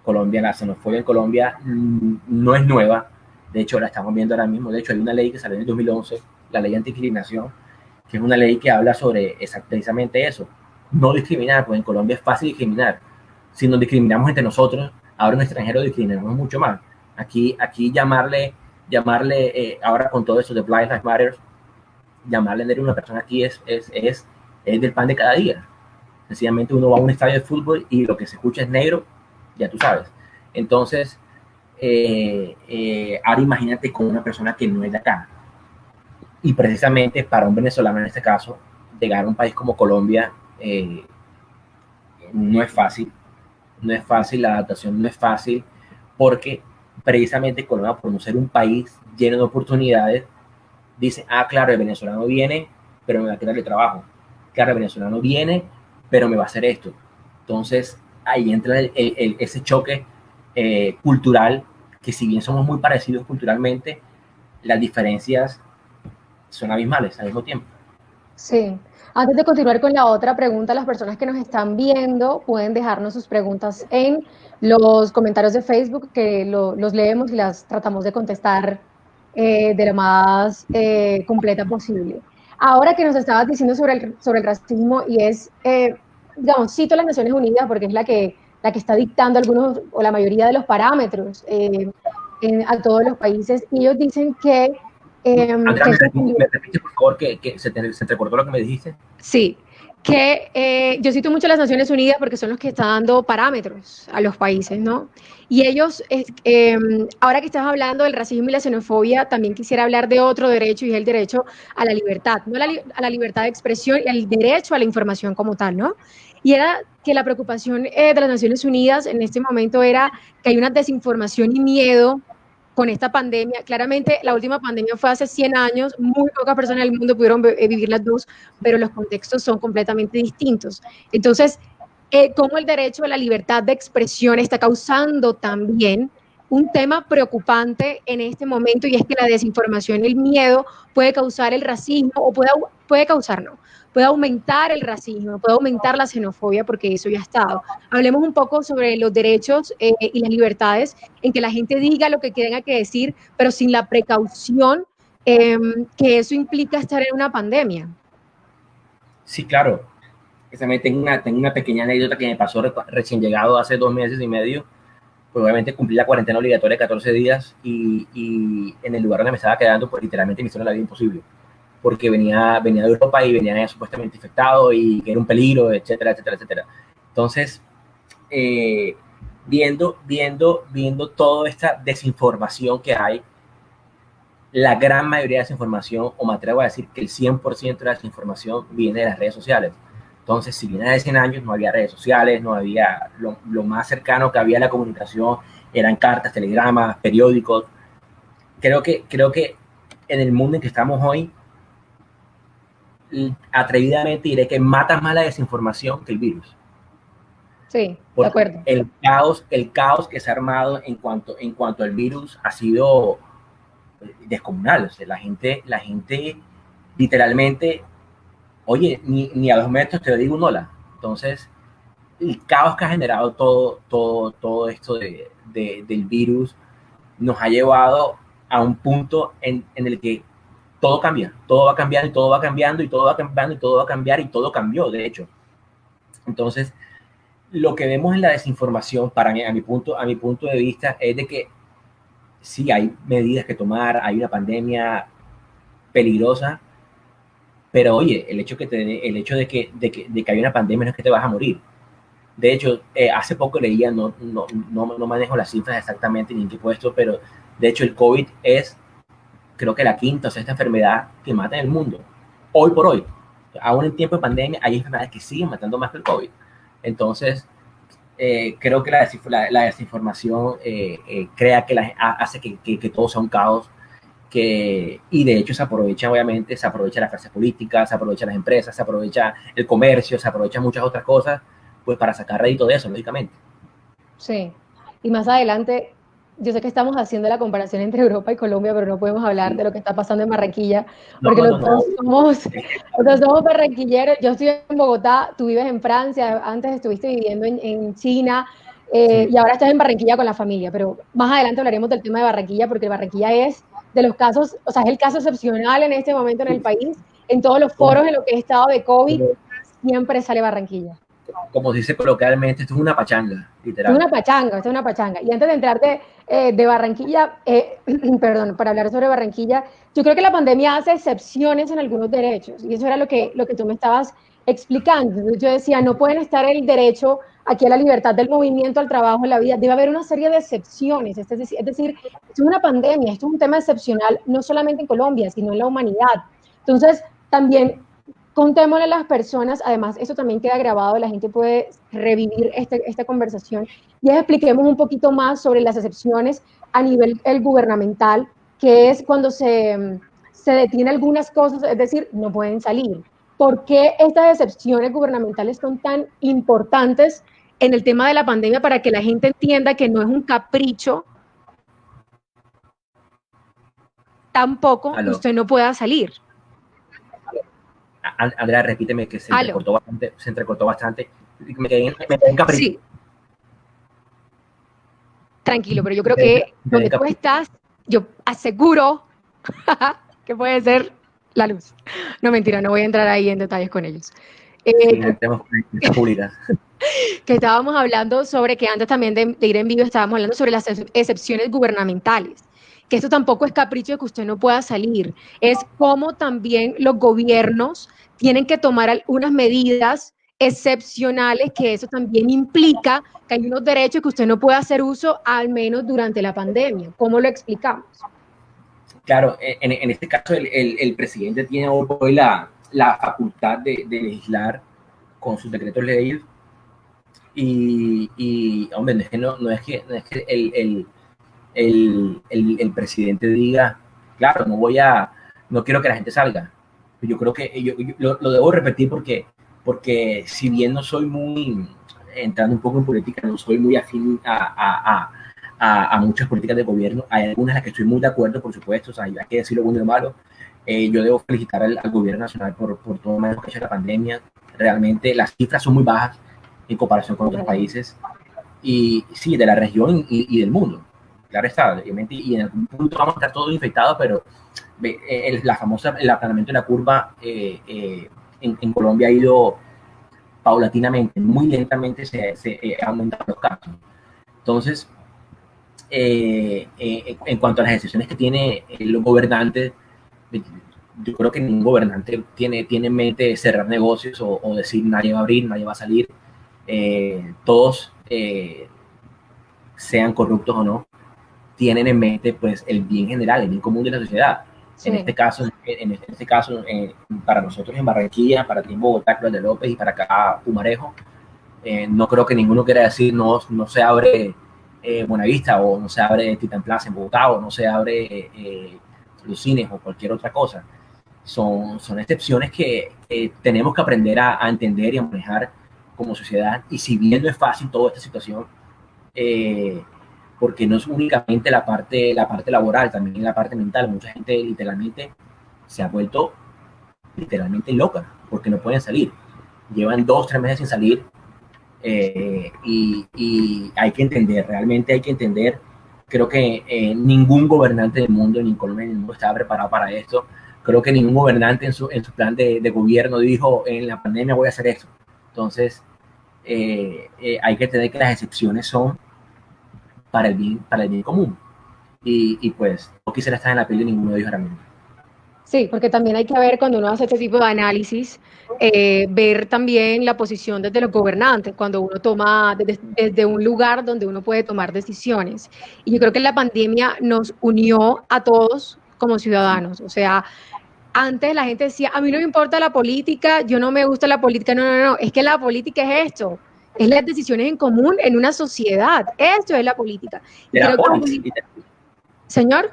A: La xenofobia en Colombia no es nueva, de hecho la estamos viendo ahora mismo. De hecho, hay una ley que salió en el 2011, la ley antidiscriminación, que es una ley que habla sobre precisamente eso, no discriminar, pues en Colombia es fácil discriminar. Si nos discriminamos entre nosotros, ahora en extranjeros discriminamos mucho más. Aquí llamarle ahora con todo eso de Black Lives Matter, llamarle a una persona aquí es del pan de cada día. Sencillamente uno va a un estadio de fútbol y lo que se escucha es negro, ya tú sabes. Entonces, ahora imagínate con una persona que no es de acá. Y precisamente para un venezolano en este caso, llegar a un país como Colombia no es fácil. No es fácil, la adaptación no es fácil, porque precisamente Colombia, por no ser un país lleno de oportunidades, dice, claro, el venezolano viene, pero me va a quitarle trabajo. Claro, el venezolano viene, pero me va a hacer esto. Entonces, ahí entra ese choque cultural, que si bien somos muy parecidos culturalmente, las diferencias son abismales al mismo tiempo.
B: Sí. Antes de continuar con la otra pregunta, las personas que nos están viendo pueden dejarnos sus preguntas en los comentarios de Facebook, que los leemos y las tratamos de contestar de lo más completa posible. Ahora que nos estabas diciendo sobre el racismo, y es, digamos, cito las Naciones Unidas porque es la que está dictando algunos o la mayoría de los parámetros a todos los países, y ellos dicen que
A: Andrea, ¿me repites, por favor, que se te cortó lo que me dijiste?
B: Sí, que yo cito mucho a las Naciones Unidas porque son los que están dando parámetros a los países, ¿no? Y ellos, ahora que estás hablando del racismo y la xenofobia, también quisiera hablar de otro derecho, y es el derecho a la libertad, no a la libertad de expresión y al derecho a la información como tal, ¿no? Y era que la preocupación de las Naciones Unidas en este momento era que hay una desinformación y miedo con esta pandemia. Claramente, la última pandemia fue hace 100 años, muy pocas personas del mundo pudieron vivir las dos, pero los contextos son completamente distintos. Entonces, cómo el derecho a la libertad de expresión está causando también un tema preocupante en este momento, y es que la desinformación y el miedo puede causar el racismo, o puede causar, no, puede aumentar el racismo, puede aumentar la xenofobia, porque eso ya ha estado. Hablemos un poco sobre los derechos y las libertades, en que la gente diga lo que tenga que decir, pero sin la precaución que eso implica estar en una pandemia.
A: Sí, claro. Tengo una pequeña anécdota que me pasó recién llegado hace 2 meses y medio. Pues obviamente cumplí la cuarentena obligatoria de 14 días, y en el lugar donde me estaba quedando, pues literalmente me hicieron la vida imposible, porque venía de Europa y venía supuestamente infectado y que era un peligro, etcétera, etcétera, etcétera. Entonces, viendo toda esta desinformación que hay, la gran mayoría de esa información, o me atrevo a decir que el 100% de la desinformación, viene de las redes sociales. Entonces, si bien hace 100 años no había redes sociales, no había, lo más cercano que había a la comunicación eran cartas, telegramas, periódicos. Creo que en el mundo en que estamos hoy, atrevidamente diré que mata más la desinformación que el virus.
B: Sí, de
A: Porque
B: acuerdo.
A: el caos que se ha armado en cuanto al virus ha sido descomunal. O sea, la gente literalmente, oye, ni a 2 metros te digo un hola. Entonces, el caos que ha generado todo esto del virus nos ha llevado a un punto en el que todo cambia, todo va cambiando y todo va cambiando y todo va cambiando y todo va a cambiar y todo cambió, de hecho. Entonces, lo que vemos en la desinformación, para mí, a mi punto de vista, es de que sí hay medidas que tomar, hay una pandemia peligrosa, pero oye, el hecho de que hay una pandemia no es que te vas a morir. De hecho, hace poco leía, no manejo las cifras exactamente ni en qué puesto, pero de hecho el COVID es, creo que la quinta o sexta enfermedad que mata en el mundo. Hoy por hoy, aún en tiempo de pandemia, hay enfermedades que siguen matando más que el COVID. Entonces, creo que la desinformación crea hace que todo sea un caos. Y de hecho se aprovecha, obviamente, se aprovecha la clase política, se aprovecha las empresas, se aprovecha el comercio, se aprovecha muchas otras cosas, pues para sacar rédito de eso, lógicamente.
B: Sí. Y más adelante, yo sé que estamos haciendo la comparación entre Europa y Colombia, pero no podemos hablar
A: Sí.
B: de lo que está pasando en Barranquilla,
A: No,
B: porque
A: no, no, no.
B: los dos somos barranquilleros. Yo estoy en Bogotá, tú vives en Francia, antes estuviste viviendo en China,
A: Sí.
B: y ahora estás en Barranquilla con la familia, pero más adelante hablaremos del tema de Barranquilla, porque Barranquilla es de los casos, o sea, es el caso excepcional en este momento en el país. En todos los
A: Como,
B: foros en los que he estado de COVID,
A: como,
B: siempre sale Barranquilla.
A: como dice coloquialmente, esto es una pachanga,
B: Esto es
A: literal.
B: una pachanga, esto es una pachanga. Y antes de entrar de Barranquilla, perdón, para hablar sobre Barranquilla, yo creo que la pandemia hace excepciones en algunos derechos, y eso era lo que tú me estabas explicando. Entonces yo decía, no pueden estar el derecho aquí a la libertad del movimiento, al trabajo, en la vida, debe haber una serie de excepciones. Es decir, esto es una pandemia, esto es un tema excepcional, no solamente en Colombia, sino en la humanidad. Entonces, también contémosle a las personas, además, eso también queda grabado, la gente puede revivir esta conversación, y expliquemos un poquito más sobre las excepciones a nivel gubernamental, que es cuando se detiene algunas cosas, es decir, no pueden salir. ¿Por qué estas excepciones gubernamentales son tan importantes en el tema de la pandemia para que la gente entienda que no es un capricho tampoco que
A: Aló.
B: usted no pueda salir?
A: Andrea, repíteme que
B: Aló.
A: se entrecortó bastante. Me quedé en capricho.
B: Sí, tranquilo, pero yo creo que
A: Me quedé en
B: donde tú
A: capricho.
B: estás, yo aseguro que puede ser la luz. No, mentira, no voy a entrar ahí en detalles con ellos.
A: Sí,
B: Que,
A: entremos en públicas.
B: que estábamos hablando sobre que antes también de ir en vivo estábamos hablando sobre las excepciones gubernamentales, que esto tampoco es capricho de que usted no pueda salir, es como también los gobiernos tienen que tomar algunas medidas excepcionales, que eso también implica que hay unos derechos que usted no puede hacer uso, al menos durante la pandemia. ¿Cómo lo explicamos?
A: Claro, en este caso el presidente tiene hoy la facultad de legislar con sus decretos leyes hombre, no es que el presidente diga, claro, no quiero que la gente salga. Yo creo que lo debo repetir porque si bien no soy muy, entrando un poco en política, no soy muy afín a muchas políticas de gobierno. Hay algunas en las que estoy muy de acuerdo, por supuesto, o sea, hay que decir lo bueno y lo malo. Yo debo felicitar al gobierno nacional por todo lo que ha hecho la pandemia. Realmente las cifras son muy bajas en comparación con otros países, y sí, de la región y del mundo. Claro está, obviamente, y en algún punto vamos a estar todos infectados, pero el aplanamiento de la curva en Colombia ha ido paulatinamente, muy lentamente se ha aumentado los casos. Entonces, en cuanto a las decisiones que tiene los gobernantes, yo creo que ningún gobernante tiene en mente cerrar negocios o decir nadie va a abrir, nadie va a salir. Todos, sean corruptos o no, tienen en mente pues el bien general, el bien común de la sociedad.
B: Sí.
A: En este caso, para nosotros en Barranquilla, para ti en Bogotá, Cruz de López, y para acá Pumarejo, no creo que ninguno quiera decir no se abre Buenavista, o no se abre Titán Plaza en Bogotá, o no se abre los cines o cualquier otra cosa. son excepciones que tenemos que aprender a entender y a manejar como sociedad. Y si bien no es fácil toda esta situación, porque no es únicamente la parte laboral, también la parte mental. Mucha gente literalmente se ha vuelto literalmente loca porque no pueden salir. Llevan 2 o 3 meses sin salir, y hay que entender, realmente hay que entender. Creo que ningún gobernante del mundo, ni en Colombia ni en el mundo, estaba preparado para esto. Creo que ningún gobernante en su plan de gobierno dijo, en la pandemia voy a hacer esto. Entonces, hay que entender que las excepciones son para el bien común. Y pues no quisiera estar en la piel de ninguno de ellos ahora mismo.
B: Sí, porque también hay que ver cuando uno hace este tipo de análisis, ver también la posición desde los gobernantes, cuando uno toma desde un lugar donde uno puede tomar decisiones. Y yo creo que la pandemia nos unió a todos como ciudadanos. O sea, antes la gente decía, a mí no me importa la política, yo no me gusta la política. No, no, no, es que la política es esto, es las decisiones en común en una sociedad. Esto es la política. Y
A: De la
B: creo
A: polis,
B: que, señor,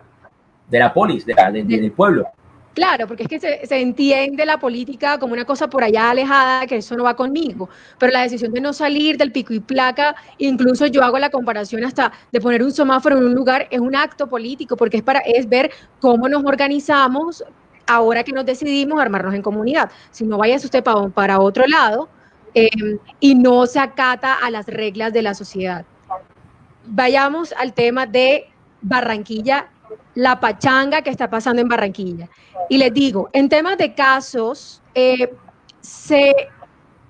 A: de la polis, del pueblo.
B: claro, porque es que se entiende la política como una cosa por allá alejada, que eso no va conmigo, pero la decisión de no salir del pico y placa, incluso yo hago la comparación hasta de poner un semáforo en un lugar, es un acto político, porque es ver cómo nos organizamos ahora que nos decidimos armarnos en comunidad. Si no vayas usted para otro lado, eh, y no se acata a las reglas de la sociedad. Vayamos al tema de Barranquilla, la pachanga que está pasando en Barranquilla. Y les digo, en temas de casos,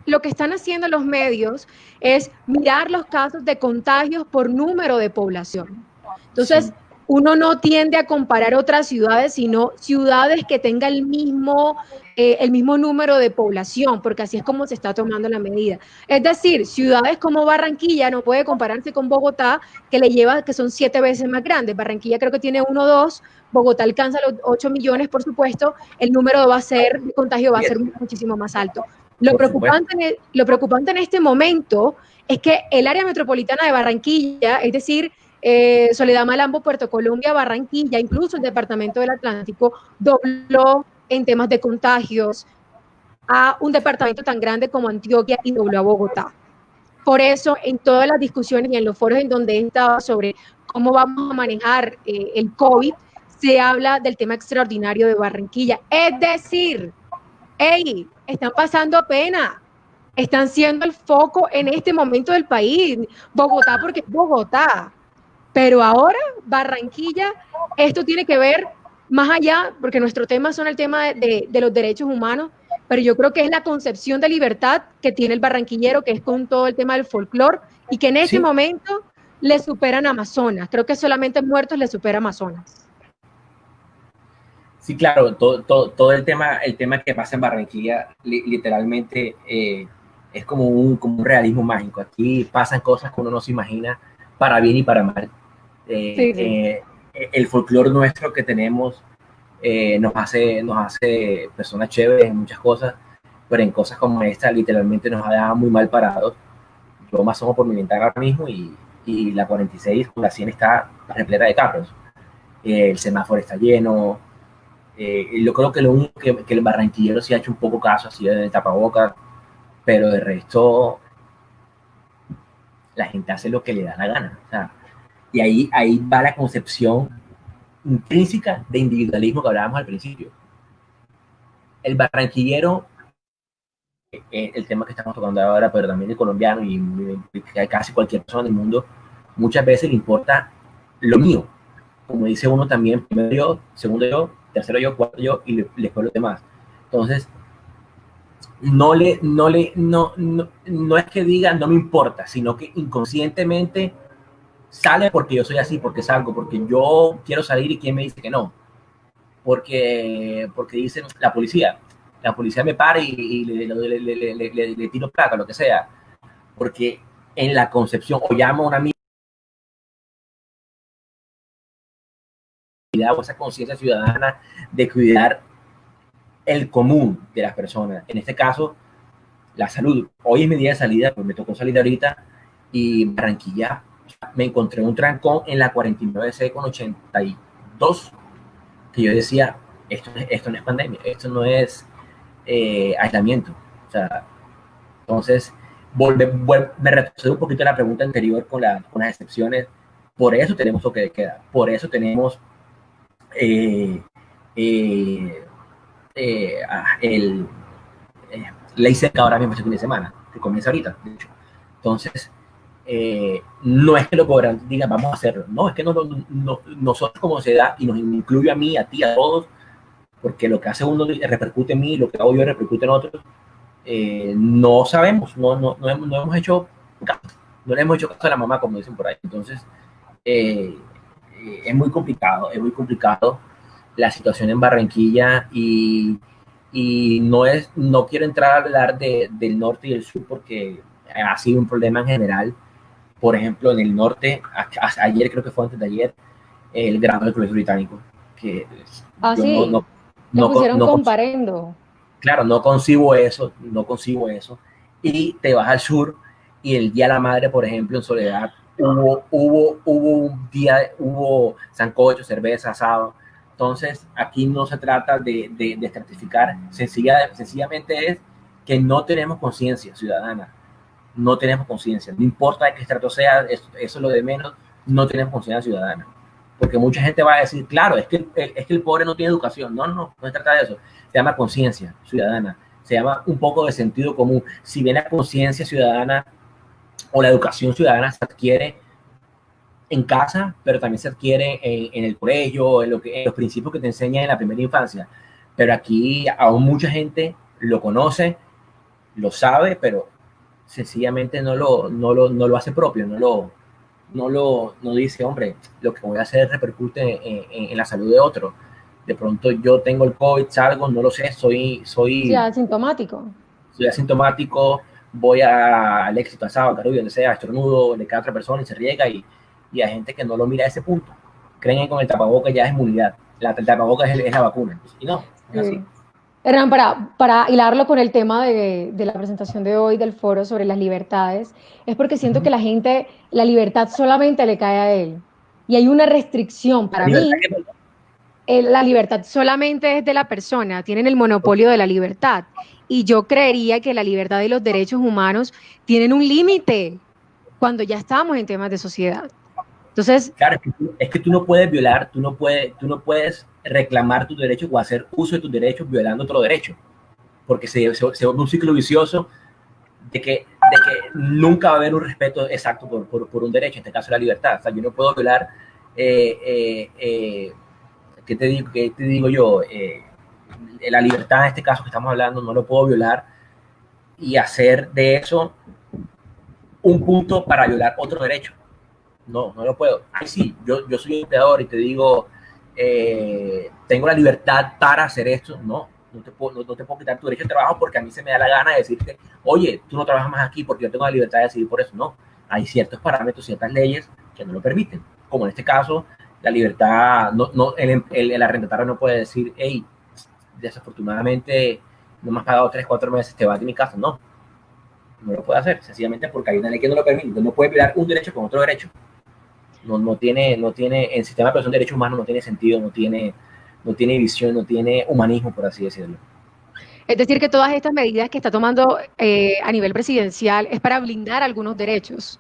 B: lo que están haciendo los medios es mirar los casos de contagios por número de población. Entonces, sí, uno no tiende a comparar otras ciudades, sino ciudades que tengan el mismo número de población, porque así es como se está tomando la medida. Es decir, ciudades como Barranquilla no puede compararse con Bogotá, que son 7 veces más grandes. Barranquilla creo que tiene 1 o 2, Bogotá alcanza los 8 millones, por supuesto, el número de contagio va a ser muchísimo más alto. Lo preocupante en este momento es que el área metropolitana de Barranquilla, es decir, Soledad Malambo, Puerto Colombia, Barranquilla, incluso el departamento del Atlántico, dobló en temas de contagios a un departamento tan grande como Antioquia y dobló a Bogotá. Por eso, en todas las discusiones y en los foros en donde he estado sobre cómo vamos a manejar el COVID, se habla del tema extraordinario de Barranquilla. Es decir, hey, están pasando pena, están siendo el foco en este momento del país. Bogotá, porque es Bogotá. Pero ahora, Barranquilla, esto tiene que ver más allá, porque nuestro tema son el tema de los derechos humanos, pero yo creo que es la concepción de libertad que tiene el barranquillero, que es con todo el tema del folclore, y que en este momento le superan a Amazonas. Creo que solamente en muertos le supera Amazonas.
A: Sí, claro, todo el tema que pasa en Barranquilla literalmente es como un realismo mágico. Aquí pasan cosas que uno no se imagina, para bien y para mal. Sí. El folclore nuestro que tenemos nos hace personas chéveres en muchas cosas, pero en cosas como esta literalmente nos ha dejado muy mal parados. Yo me asomo por mi ventana ahora mismo y la 46 con la 100 está repleta de carros. El semáforo está lleno. Yo creo que lo único que el barranquillero sí ha hecho un poco caso ha sido de tapabocas, pero de resto la gente hace lo que le da la gana. O sea, y ahí va la concepción intrínseca de individualismo que hablábamos al principio. El barranquillero, el tema que estamos tocando ahora, pero también el colombiano y casi cualquier persona del mundo, muchas veces le importa lo mío. Como dice uno también, primero yo, segundo yo, tercero yo, cuarto yo y después los demás. Entonces, no es que diga no me importa, sino que inconscientemente sale porque yo soy así, porque salgo, porque yo quiero salir y quién me dice que no. Porque dicen la policía me para y le tiro placa, lo que sea. Porque en la concepción, o llamo a una amiga, o esa conciencia ciudadana de cuidar el común de las personas. En este caso, la salud. Hoy es mi día de salida, pues me tocó salir ahorita y Barranquilla me encontré un trancón en la 49C con 82 que yo decía, esto no es pandemia, esto no es aislamiento. O sea, entonces, me retrocedo un poquito a la pregunta anterior con las excepciones. Por eso tenemos toque de queda, por eso tenemos eh, eh, el ley seca ahora mismo este fin de semana, que comienza ahorita, de hecho. Entonces, no es que lo gobernantes digan vamos a hacerlo, no, es que nosotros como sociedad, y nos incluye a mí, a ti, a todos, porque lo que hace uno repercute en mí, lo que hago yo repercute en otros, no sabemos, no hemos hecho caso, no le hemos hecho caso a la mamá, como dicen por ahí. Entonces, es muy complicado la situación en Barranquilla y no quiero entrar a hablar del norte y del sur porque ha sido un problema en general. Por ejemplo, en el norte, ayer creo que fue antes de ayer, el grado del Colegio Británico, que yo
B: sí, le pusieron comparendo.
A: Claro, no concibo eso. Y te vas al sur y el Día de la Madre, por ejemplo, en Soledad, hubo un día, hubo sancocho, cerveza, asado. Entonces, aquí no se trata de estratificar, sencillamente es que no tenemos conciencia ciudadana, no tenemos conciencia, no importa de qué estrato sea, eso es lo de menos, no tenemos conciencia ciudadana. Porque mucha gente va a decir, claro, es que el pobre no tiene educación. No se trata de eso. Se llama conciencia ciudadana, se llama un poco de sentido común. Si bien la conciencia ciudadana o la educación ciudadana se adquiere en casa, pero también se adquiere en el colegio, en los principios que te enseñan en la primera infancia. Pero aquí aún mucha gente lo conoce, lo sabe, pero sencillamente no lo hace propio, no dice, hombre, lo que voy a hacer repercute en la salud de otro. De pronto yo tengo el COVID, salgo, no lo sé,
B: Sí, asintomático.
A: Soy asintomático, voy al éxito, asado, a Carubio, donde sea, estornudo, le cae a otra persona y se riega y hay gente que no lo mira a ese punto. Creen que con el tapabocas ya es inmunidad. El tapabocas es la vacuna. Y no, es así.
B: Hernán, para hilarlo con el tema de la presentación de hoy del foro sobre las libertades, es porque siento que la gente, la libertad solamente le cae a él. Y hay una restricción para mí. La libertad solamente es de la persona, tienen el monopolio de la libertad. Y yo creería que la libertad y los derechos humanos tienen un límite cuando ya estamos en temas de sociedad. Entonces,
A: claro, es que tú no puedes violar, tú no puedes reclamar tus derechos o hacer uso de tus derechos violando otro derecho, porque se vuelve un ciclo vicioso de que nunca va a haber un respeto exacto por un derecho, en este caso la libertad. O sea, yo no puedo violar, ¿qué te digo yo? La libertad en este caso que estamos hablando, no lo puedo violar y hacer de eso un punto para violar otro derecho. No lo puedo. Ay, sí, yo soy un empleador y te digo, tengo la libertad para hacer esto. No te puedo quitar tu derecho de trabajo porque a mí se me da la gana de decirte, oye, tú no trabajas más aquí porque yo tengo la libertad de decidir por eso. No, hay ciertos parámetros, ciertas leyes que no lo permiten. Como en este caso, la libertad, el arrendatario no puede decir, hey, desafortunadamente no me has pagado 3-4 meses, te vas de mi casa. No lo puede hacer, sencillamente porque hay una ley que no lo permite. Entonces no puede violar un derecho con otro derecho. No tiene, el sistema de protección de derechos humanos no tiene sentido, no tiene visión, no tiene humanismo, por así decirlo.
B: Es decir, que todas estas medidas que está tomando a nivel presidencial es para blindar algunos derechos.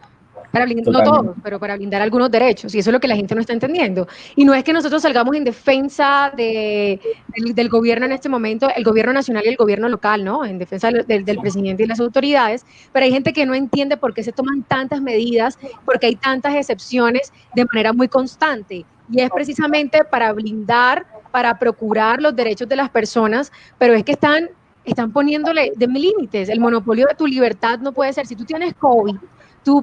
B: No todos, pero para blindar algunos derechos. Y eso es lo que la gente no está entendiendo. Y no es que nosotros salgamos en defensa del gobierno en este momento, el gobierno nacional y el gobierno local, ¿no? En defensa del presidente y las autoridades. Pero hay gente que no entiende por qué se toman tantas medidas, porque hay tantas excepciones de manera muy constante. Y es precisamente para blindar, para procurar los derechos de las personas, pero es que están poniéndole de límites. El monopolio de tu libertad no puede ser. Si tú tienes COVID, tú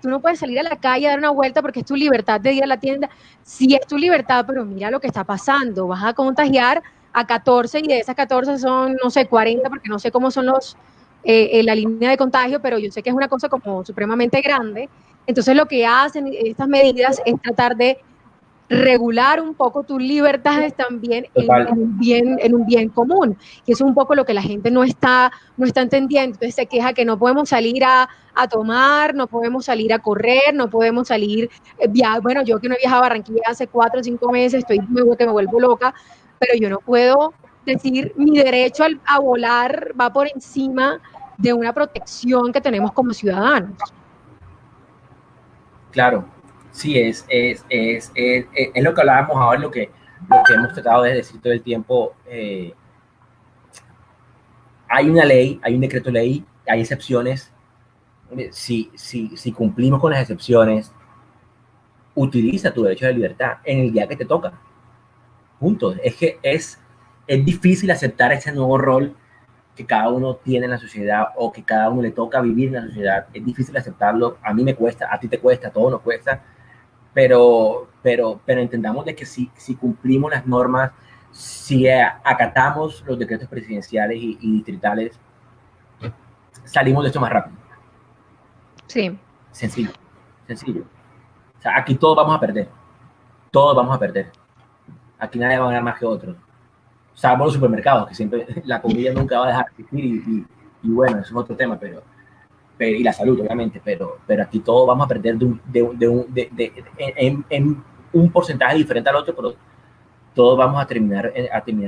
B: no puedes salir a la calle a dar una vuelta porque es tu libertad de ir a la tienda. Sí es tu libertad, pero mira lo que está pasando. Vas a contagiar a 14 y de esas 14 son, no sé, 40, porque no sé cómo son la línea de contagio, pero yo sé que es una cosa como supremamente grande. Entonces lo que hacen estas medidas es tratar de regular un poco tus libertades también en un bien común, que eso es un poco lo que la gente no está entendiendo. Entonces se queja que no podemos salir a tomar, no podemos salir a correr, no podemos salir, bueno, yo que no he viajado a Barranquilla hace 4 o 5 meses, me vuelvo loca, pero yo no puedo decir mi derecho a volar va por encima de una protección que tenemos como ciudadanos.
A: Claro, sí, es lo que hablábamos ahora, lo que hemos tratado de decir todo el tiempo. Hay una ley, hay un decreto ley, hay excepciones. Si cumplimos con las excepciones, utiliza tu derecho de libertad en el día que te toca. Punto. Es que es difícil aceptar ese nuevo rol que cada uno tiene en la sociedad o que cada uno le toca vivir en la sociedad. Es difícil aceptarlo. A mí me cuesta, a ti te cuesta, a todos nos cuesta. Pero entendamos de que si cumplimos las normas, si acatamos los decretos presidenciales y distritales, salimos de esto más rápido.
B: Sí.
A: Sencillo, sencillo. O sea, aquí todos vamos a perder. Todos vamos a perder. Aquí nadie va a ganar más que otros. Salvo los supermercados, que siempre la comida nunca va a dejar de existir y bueno, eso es otro tema, pero y la salud, obviamente, pero aquí todos vamos a perder en un porcentaje diferente al otro, pero todos vamos a terminar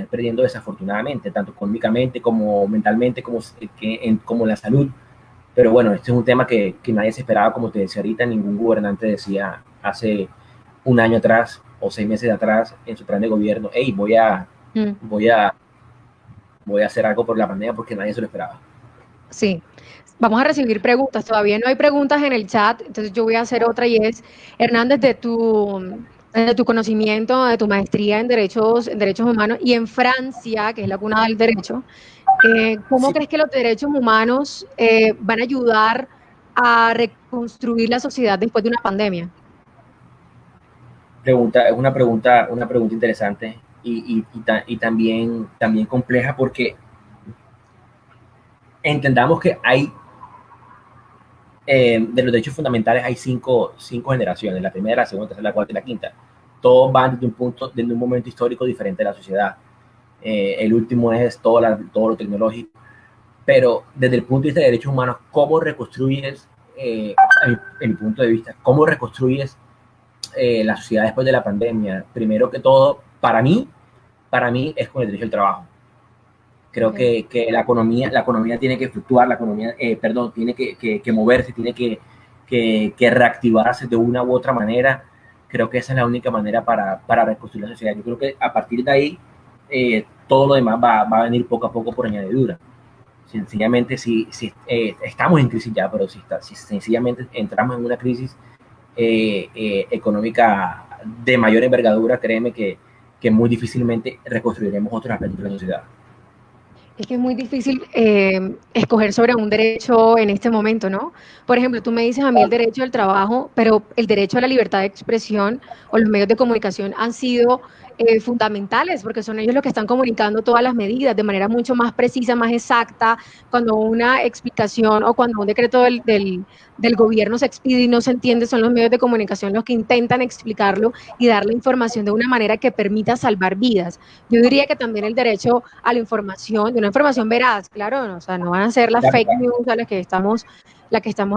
A: perdiendo desafortunadamente, tanto económicamente como mentalmente, como la salud. Pero bueno, este es un tema que nadie se esperaba, como te decía ahorita, ningún gobernante decía hace un año atrás o 6 meses atrás en su plan de gobierno, hey, voy a hacer algo por la pandemia, porque nadie se lo esperaba.
B: Sí. Vamos a recibir preguntas. Todavía no hay preguntas en el chat, entonces yo voy a hacer otra y es, Hernández, de tu conocimiento, de tu maestría en derechos humanos y en Francia, que es la cuna del derecho, ¿cómo
A: Sí.
B: crees que los derechos humanos van a ayudar a reconstruir la sociedad después de una pandemia?
A: Es una pregunta interesante y también compleja, porque entendamos que hay de los derechos fundamentales hay cinco generaciones: la primera, la segunda, la tercera, la cuarta y la quinta. Todos van desde un momento histórico diferente de la sociedad. El último es todo lo tecnológico, pero desde el punto de vista de derechos humanos, ¿cómo reconstruyes, en mi punto de vista, cómo reconstruyes la sociedad después de la pandemia? Primero que todo, para mí es con el derecho al trabajo. Creo que la economía tiene que fluctuar, tiene que moverse, tiene que reactivarse de una u otra manera. Creo que esa es la única manera para reconstruir la sociedad. Yo creo que a partir de ahí, todo lo demás va a venir poco a poco por añadidura. Sencillamente, si estamos en crisis ya, pero si sencillamente entramos en una crisis económica de mayor envergadura, créeme que muy difícilmente reconstruiremos otros aspectos de la sociedad.
B: Es que es muy difícil escoger sobre un derecho en este momento, ¿no? Por ejemplo, tú me dices a mí el derecho al trabajo, pero el derecho a la libertad de expresión o los medios de comunicación han sido fundamentales, porque son ellos los que están comunicando todas las medidas de manera mucho más precisa, más exacta. Cuando una explicación o cuando un decreto del gobierno se expide y no se entiende, son los medios de comunicación los que intentan explicarlo y dar la información de una manera que permita salvar vidas. Yo diría que también el derecho a la información, de una información veraz, claro, ¿no? O sea, no van a ser las fake news a las que estamos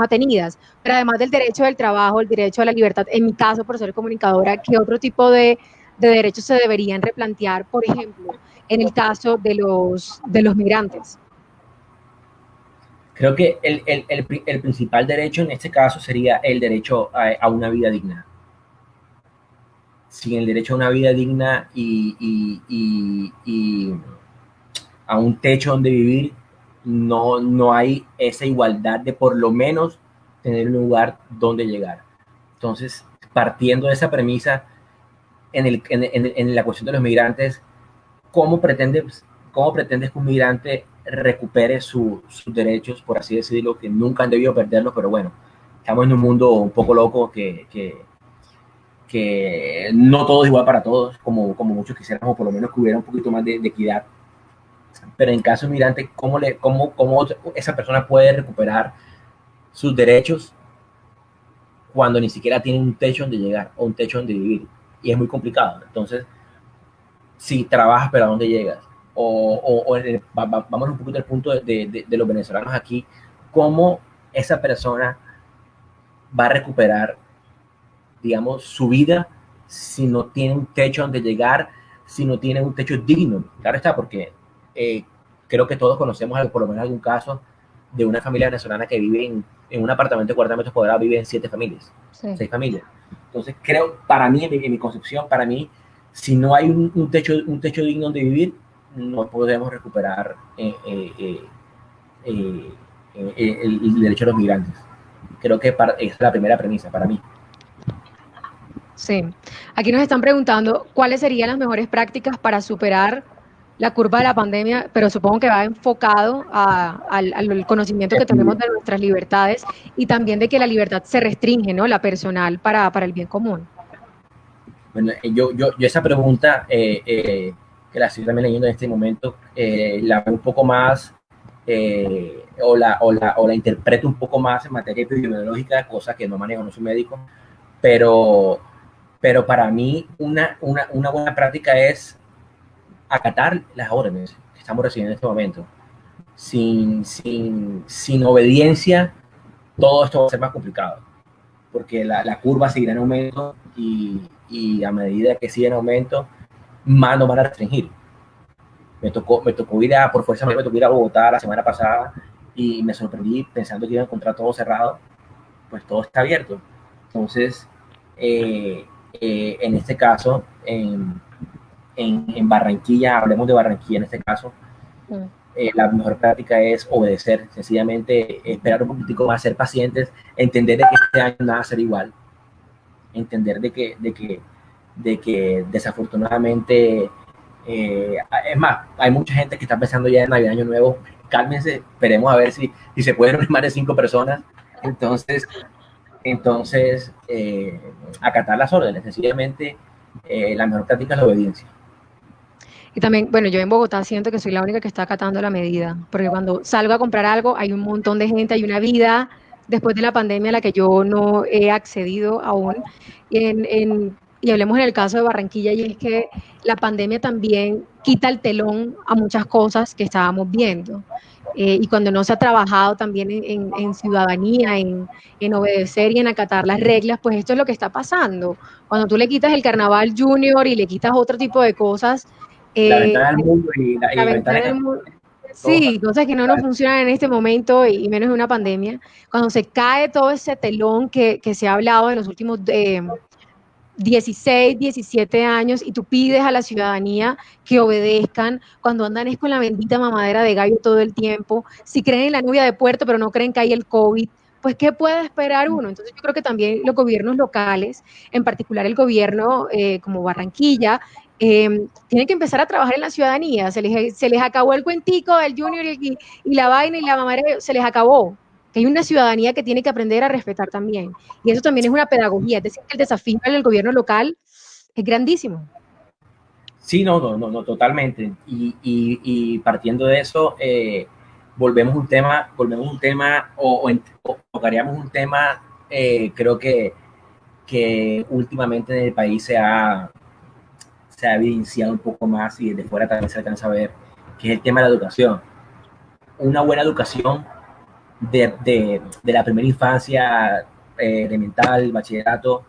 B: atenidas, pero además del derecho del trabajo, el derecho a la libertad, en mi caso, por ser comunicadora, ¿qué otro tipo de derechos se deberían replantear, por ejemplo, en el caso de los migrantes?
A: Creo que el principal derecho en este caso sería el derecho a una vida digna. Sin el derecho a una vida digna y a un techo donde vivir, no hay esa igualdad de por lo menos tener un lugar donde llegar. Entonces, partiendo de esa premisa, en la cuestión de los migrantes, ¿cómo pretendes que un migrante recupere sus derechos, por así decirlo, que nunca han debido perderlos? Pero bueno, estamos en un mundo un poco loco que no todo es igual para todos, como muchos quisiéramos, por lo menos que hubiera un poquito más de equidad. Pero en caso de migrante, ¿cómo esa persona puede recuperar sus derechos cuando ni siquiera tiene un techo donde llegar o un techo donde vivir? Y es muy complicado. Entonces, si trabajas, pero ¿a dónde llegas? Vamos un poquito al punto de los venezolanos aquí, ¿cómo esa persona va a recuperar, digamos, su vida si no tiene un techo donde llegar, si no tienen un techo digno. Claro está, porque creo que todos conocemos por lo menos algún caso de una familia venezolana que vive en un apartamento de 40 metros cuadrados, vive en 7 familias,
B: Sí.
A: 6 familias. Entonces, creo, para mí, en mi concepción, para mí, si no hay un techo digno donde vivir, no podemos recuperar el derecho de los migrantes. Creo que esa es la primera premisa para mí.
B: Sí. Aquí nos están preguntando cuáles serían las mejores prácticas para superar la curva de la pandemia, pero supongo que va enfocado al conocimiento que tenemos de nuestras libertades y también de que la libertad se restringe, ¿no? La personal para el bien común.
A: Bueno, yo esa pregunta, que la estoy también leyendo en este momento, la veo un poco más, o la interpreto un poco más en materia epidemiológica, cosa que no manejo, no soy médico, pero para mí una buena práctica es acatar las órdenes que estamos recibiendo en este momento. Sin obediencia, todo esto va a ser más complicado, porque la curva seguirá en aumento y a medida que sigue en aumento, más nos van a restringir. Me tocó ir por fuerza, me tocó ir a Bogotá la semana pasada y me sorprendí pensando que iba a encontrar todo cerrado, pues todo está abierto. Entonces, en este caso, en Barranquilla, hablemos de Barranquilla en este caso, la mejor práctica es obedecer, sencillamente esperar un poquitico más, ser pacientes, entender de que este año nada va a ser igual, entender de que desafortunadamente, es más, hay mucha gente que está pensando ya en Navidad, Año Nuevo, cálmense, esperemos a ver si se pueden reunir más de 5 personas, entonces acatar las órdenes, sencillamente la mejor práctica es la obediencia.
B: Y también, bueno, yo en Bogotá siento que soy la única que está acatando la medida, porque cuando salgo a comprar algo hay un montón de gente, hay una vida después de la pandemia a la que yo no he accedido aún. Y hablemos en el caso de Barranquilla, y es que la pandemia también quita el telón a muchas cosas que estábamos viendo. Y cuando no se ha trabajado también en ciudadanía, en obedecer y en acatar las reglas, pues esto es lo que está pasando. Cuando tú le quitas el carnaval junior y le quitas otro tipo de cosas,
A: La ventana del mundo y
B: la
A: la ventana
B: ventana del
A: que
B: mundo.
A: todos.
B: Sí, cosas que no nos funcionan en este momento y menos en una pandemia. Cuando se cae todo ese telón que se ha hablado en los últimos 16, 17 años y tú pides a la ciudadanía que obedezcan, cuando andan es con la bendita mamadera de gallo todo el tiempo, si creen en la lluvia de puerto pero no creen que hay el COVID, pues ¿qué puede esperar uno? Entonces yo creo que también los gobiernos locales, en particular el gobierno como Barranquilla, tienen que empezar a trabajar en la ciudadanía. Se les acabó el cuentico del Junior y la vaina y la mamadera, se les acabó. Que hay una ciudadanía que tiene que aprender a respetar también. Y eso también es una pedagogía, es decir, que el desafío en el gobierno local es grandísimo.
A: Sí, no, totalmente. Y partiendo de eso, volvemos un tema, o tocaríamos un tema, creo que últimamente en el país se ha evidenciado un poco más y desde fuera también se alcanza a ver, que es el tema de la educación. Una buena educación de la primera infancia, elemental, bachillerato,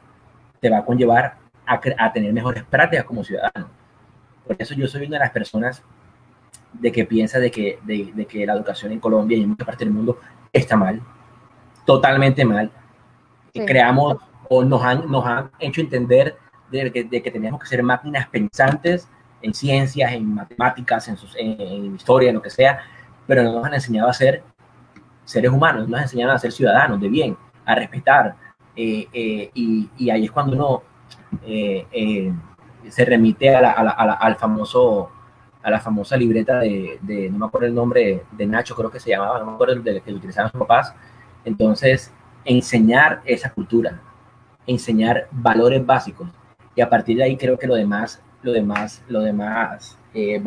A: te va a conllevar a tener mejores prácticas como ciudadano. Por eso yo soy una de las personas de que piensa de que la educación en Colombia y en muchas partes del mundo está mal, totalmente mal. Sí. Creamos o nos han hecho entender de que teníamos que ser máquinas pensantes en ciencias, en matemáticas, en historia, en lo que sea, pero no nos han enseñado a ser seres humanos, nos han enseñado a ser ciudadanos de bien, a respetar, y ahí es cuando uno se remite al famoso, a la famosa libreta no me acuerdo el nombre, de Nacho, creo que se llamaba, no me acuerdo de que utilizaban sus papás. Entonces, enseñar esa cultura, enseñar valores básicos, y a partir de ahí creo que lo demás va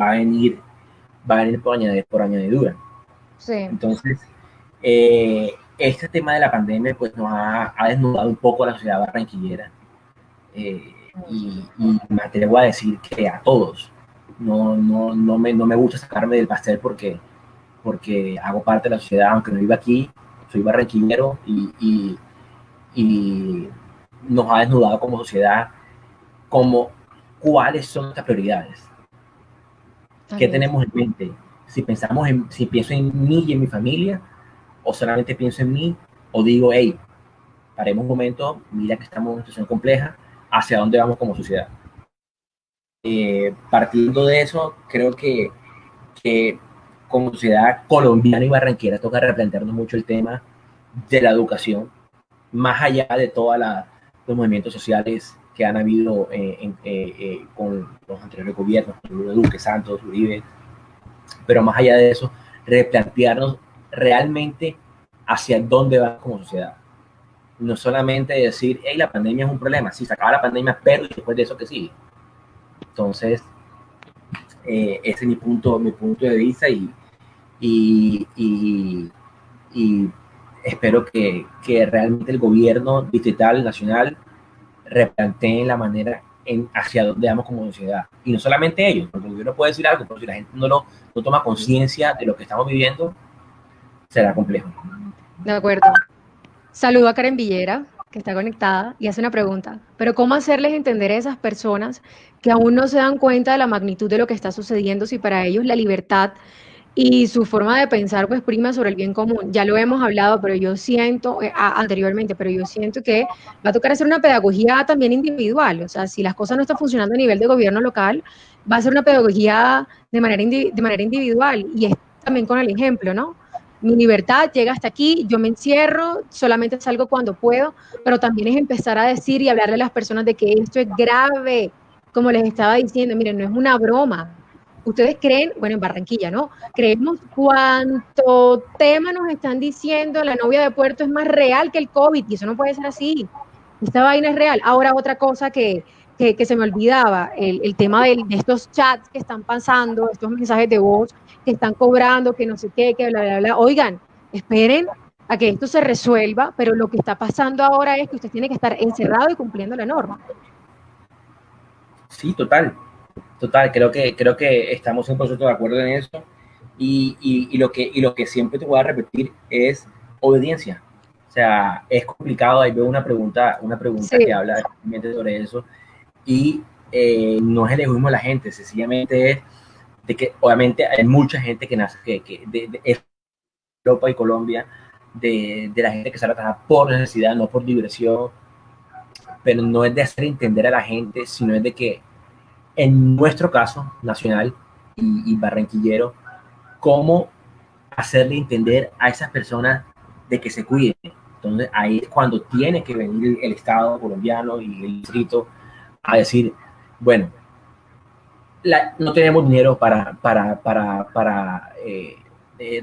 A: a venir por añadidura.
B: Sí.
A: Entonces, este tema de la pandemia pues nos ha desnudado un poco a la sociedad barranquillera, y me atrevo a decir que a todos. No me gusta sacarme del pastel porque hago parte de la sociedad, aunque no viva aquí, soy barranquillero, y nos ha desnudado como sociedad, como cuáles son nuestras prioridades. ¿Qué tenemos en mente? Si pienso en mí y en mi familia, o solamente pienso en mí, o digo, hey, paremos un momento, mira que estamos en una situación compleja, ¿hacia dónde vamos como sociedad? Partiendo de eso, creo que como sociedad colombiana y barranquera toca replantearnos mucho el tema de la educación, más allá de todos los movimientos sociales que han habido con los anteriores gobiernos, Duque, Santos, Uribe, pero más allá de eso, replantearnos realmente hacia dónde va como sociedad. No solamente decir, hey, la pandemia es un problema, sí, se acaba la pandemia, pero después de eso, ¿qué sigue? Entonces, ese es mi punto de vista y espero que realmente el gobierno distrital, nacional, replanteen la manera hacia dónde vamos como sociedad. Y no solamente ellos, porque el gobierno puede decir algo, pero si la gente no toma conciencia de lo que estamos viviendo, será complejo.
B: De acuerdo. Saludo a Karen Villera, que está conectada y hace una pregunta. Pero ¿cómo hacerles entender a esas personas que aún no se dan cuenta de la magnitud de lo que está sucediendo si para ellos la libertad y su forma de pensar pues prima sobre el bien común? Ya lo hemos hablado, pero yo siento, anteriormente, pero yo siento que va a tocar hacer una pedagogía también individual. O sea, si las cosas no están funcionando a nivel de gobierno local, va a ser una pedagogía de manera individual y es también con el ejemplo, ¿no? Mi libertad llega hasta aquí, yo me encierro, solamente salgo cuando puedo, pero también es empezar a decir y hablarle a las personas de que esto es grave, como les estaba diciendo, miren, no es una broma. Ustedes creen, bueno, en Barranquilla, ¿no? Creemos cuánto tema nos están diciendo, la novia de Puerto es más real que el COVID, y eso no puede ser así. Esta vaina es real. Ahora, otra cosa que se me olvidaba, el tema de estos chats que están pasando, estos mensajes de voz que están cobrando, que no sé qué, que bla, bla, bla. Oigan, esperen a que esto se resuelva, pero lo que está pasando ahora es que usted tiene que estar encerrado y cumpliendo la norma.
A: Sí, total, creo que estamos 100% de acuerdo en eso y lo que siempre te voy a repetir es obediencia. O sea, es complicado, ahí veo una pregunta
B: Sí.
A: que habla sobre eso y no es el egoísmo de la gente, sencillamente es de que obviamente hay mucha gente que nace de Europa y Colombia, de la gente que sale a trabajar por necesidad, no por diversión, pero no es de hacer entender a la gente, sino es de que en nuestro caso nacional y barranquillero, cómo hacerle entender a esas personas de que se cuiden. Entonces ahí es cuando tiene que venir el Estado colombiano y el distrito a decir, bueno, no tenemos dinero para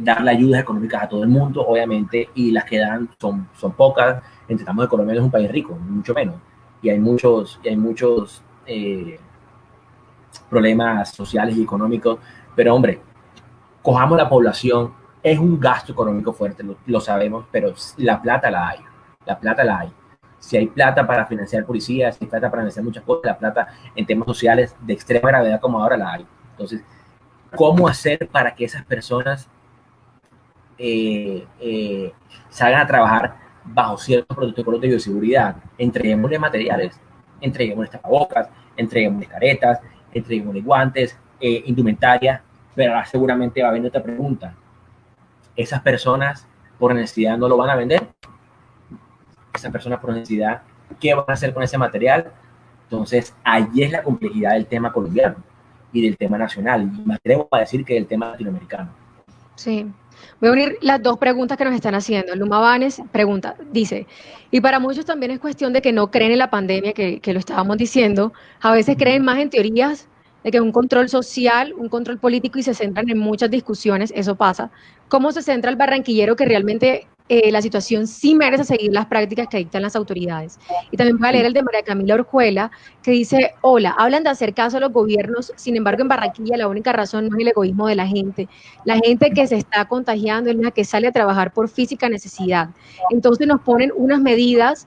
A: darle ayudas económicas a todo el mundo, obviamente, y las que dan son pocas. Entendamos que Colombia no es un país rico, mucho menos, y hay muchos problemas sociales y económicos, pero hombre, cojamos la población, es un gasto económico fuerte, lo sabemos, pero la plata la hay. Si hay plata para financiar policías, si hay plata para financiar muchas cosas, la plata en temas sociales de extrema gravedad como ahora la hay. Entonces, ¿cómo hacer para que esas personas salgan a trabajar bajo ciertos protocolos de bioseguridad? Entreguémosle materiales, entreguémosle tapabocas, entreguémosle caretas, entreguémosle guantes, indumentaria, pero ahora seguramente va a venir otra pregunta. ¿Esas personas por necesidad no lo van a vender? ¿Esas personas por necesidad qué van a hacer con ese material? Entonces, allí es la complejidad del tema colombiano y del tema nacional, y me atrevo a decir que del tema latinoamericano.
B: Sí. Voy a unir las dos preguntas que nos están haciendo. Luma Vanes pregunta, dice, y para muchos también es cuestión de que no creen en la pandemia, que lo estábamos diciendo, a veces creen más en teorías de que un control social, un control político y se centran en muchas discusiones, eso pasa. ¿Cómo se centra el barranquillero que realmente la situación sí merece seguir las prácticas que dictan las autoridades? Y también voy a leer el de María Camila Orjuela, que dice, hola, hablan de hacer caso a los gobiernos, sin embargo en Barranquilla la única razón no es el egoísmo de la gente que se está contagiando es la que sale a trabajar por física necesidad. Entonces nos ponen unas medidas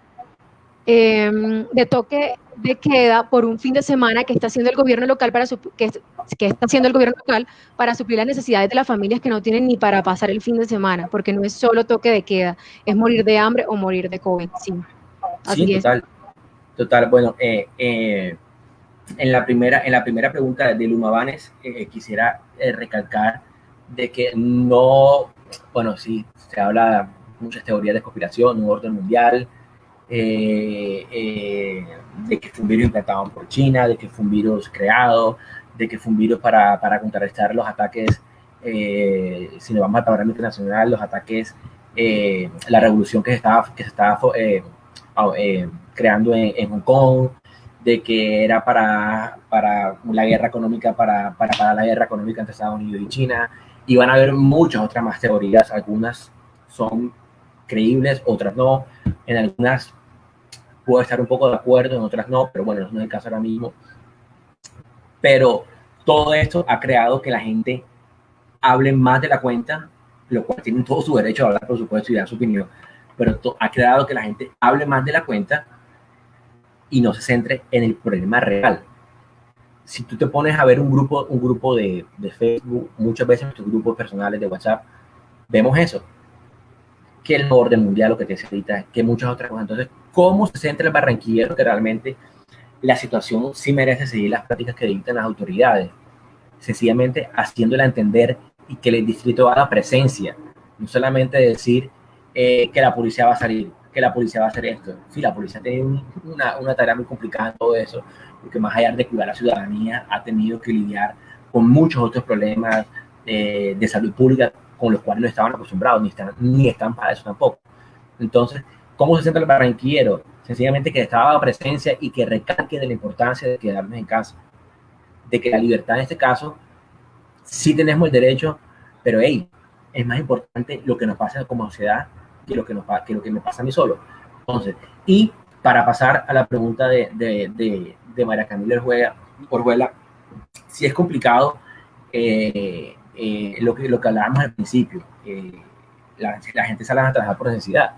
B: de toque de queda por un fin de semana que está haciendo el gobierno local que está haciendo el gobierno local para suplir las necesidades de las familias que no tienen ni para pasar el fin de semana, porque no es solo toque de queda, es morir de hambre o morir de COVID. Sí, así
A: sí,
B: es.
A: Total. Bueno, en la primera pregunta de Luma Vanes, quisiera recalcar de que no, bueno, sí, se habla muchas teorías de conspiración, un orden mundial, de que fue un virus implantado por China, de que fue un virus creado, de que fue un virus para contrarrestar los ataques, si nos vamos al panorama internacional, los ataques, la revolución que se estaba creando en Hong Kong, de que era para la guerra económica, para la guerra económica entre Estados Unidos y China, y van a haber muchas otras más teorías, algunas son creíbles, otras no, en algunas puedo estar un poco de acuerdo, en otras no, pero bueno, no es el caso ahora mismo. Pero todo esto ha creado que la gente hable más de la cuenta, lo cual tienen todo su derecho a hablar, por supuesto, y dar su opinión, pero ha creado que la gente hable más de la cuenta y no se centre en el problema real. Si tú te pones a ver un grupo de Facebook, muchas veces nuestros grupos personales de WhatsApp, vemos eso, que el orden mundial, lo que te decía ahorita, que muchas otras cosas. Entonces, ¿cómo se centra el barranquillero que realmente la situación sí merece seguir las prácticas que dictan las autoridades? Sencillamente haciéndola entender y que el distrito haga presencia, no solamente decir que la policía va a salir, que la policía va a hacer esto. Sí, la policía tiene una tarea muy complicada en todo eso, porque más allá de cuidar a la ciudadanía, ha tenido que lidiar con muchos otros problemas de salud pública con los cuales no estaban acostumbrados, ni están para eso tampoco. Entonces, ¿cómo se siente el barranquillero? Sencillamente que estaba presencia y que recalque de la importancia de quedarnos en casa, de que la libertad en este caso sí tenemos el derecho, pero hey, es más importante lo que nos pasa como sociedad que lo que me pasa a mí solo. Entonces, y para pasar a la pregunta de María Camila Orjuela, sí es complicado lo que hablábamos al principio. La gente sale a trabajar por necesidad.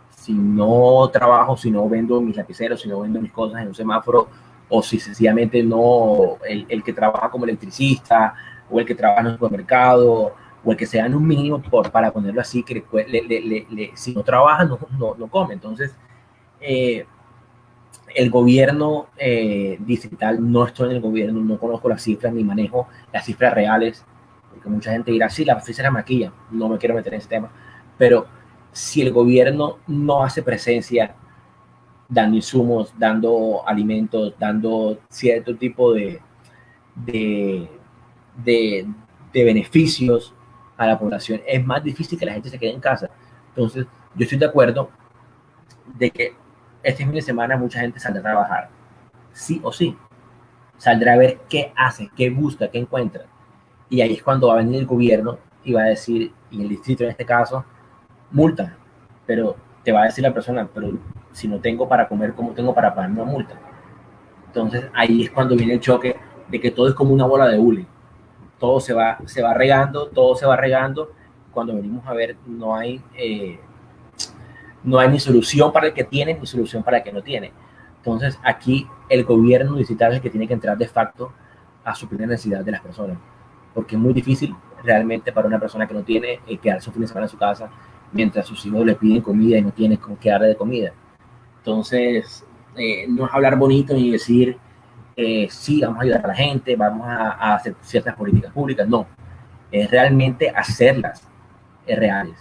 A: Si no trabajo, si no vendo mis lapiceros, si no vendo mis cosas en un semáforo, o si sencillamente no, el que trabaja como electricista, o el que trabaja en un supermercado, o el que sea en un mínimo, para ponerlo así, que si no trabaja, no come. Entonces, el gobierno distrital, no estoy en el gobierno, no conozco las cifras ni manejo las cifras reales, porque mucha gente dirá, sí, las cifras maquillan, no me quiero meter en ese tema, pero si el gobierno no hace presencia dando insumos, dando alimentos, dando cierto tipo de, de, de beneficios a la población, es más difícil que la gente se quede en casa. Entonces, yo estoy de acuerdo de que este fin de semana mucha gente saldrá a trabajar, sí o sí, saldrá a ver qué hace, qué busca, qué encuentra. Y ahí es cuando va a venir el gobierno y va a decir, y el distrito en este caso, multa, pero te va a decir la persona, pero si no tengo para comer, ¿cómo tengo para pagar una multa? Entonces ahí es cuando viene el choque de que todo es como una bola de hule, todo se va regando, todo se va regando, cuando venimos a ver no hay ni solución para el que tiene ni solución para el que no tiene. Entonces aquí el gobierno digital es el que tiene que entrar de facto a suplir la necesidad de las personas, porque es muy difícil realmente para una persona que no tiene quedarse un fin de semana en su casa mientras sus hijos le piden comida y no tiene con qué darle de comida. Entonces, no es hablar bonito ni decir, sí, vamos a ayudar a la gente, vamos a hacer ciertas políticas públicas, no, es realmente hacerlas reales.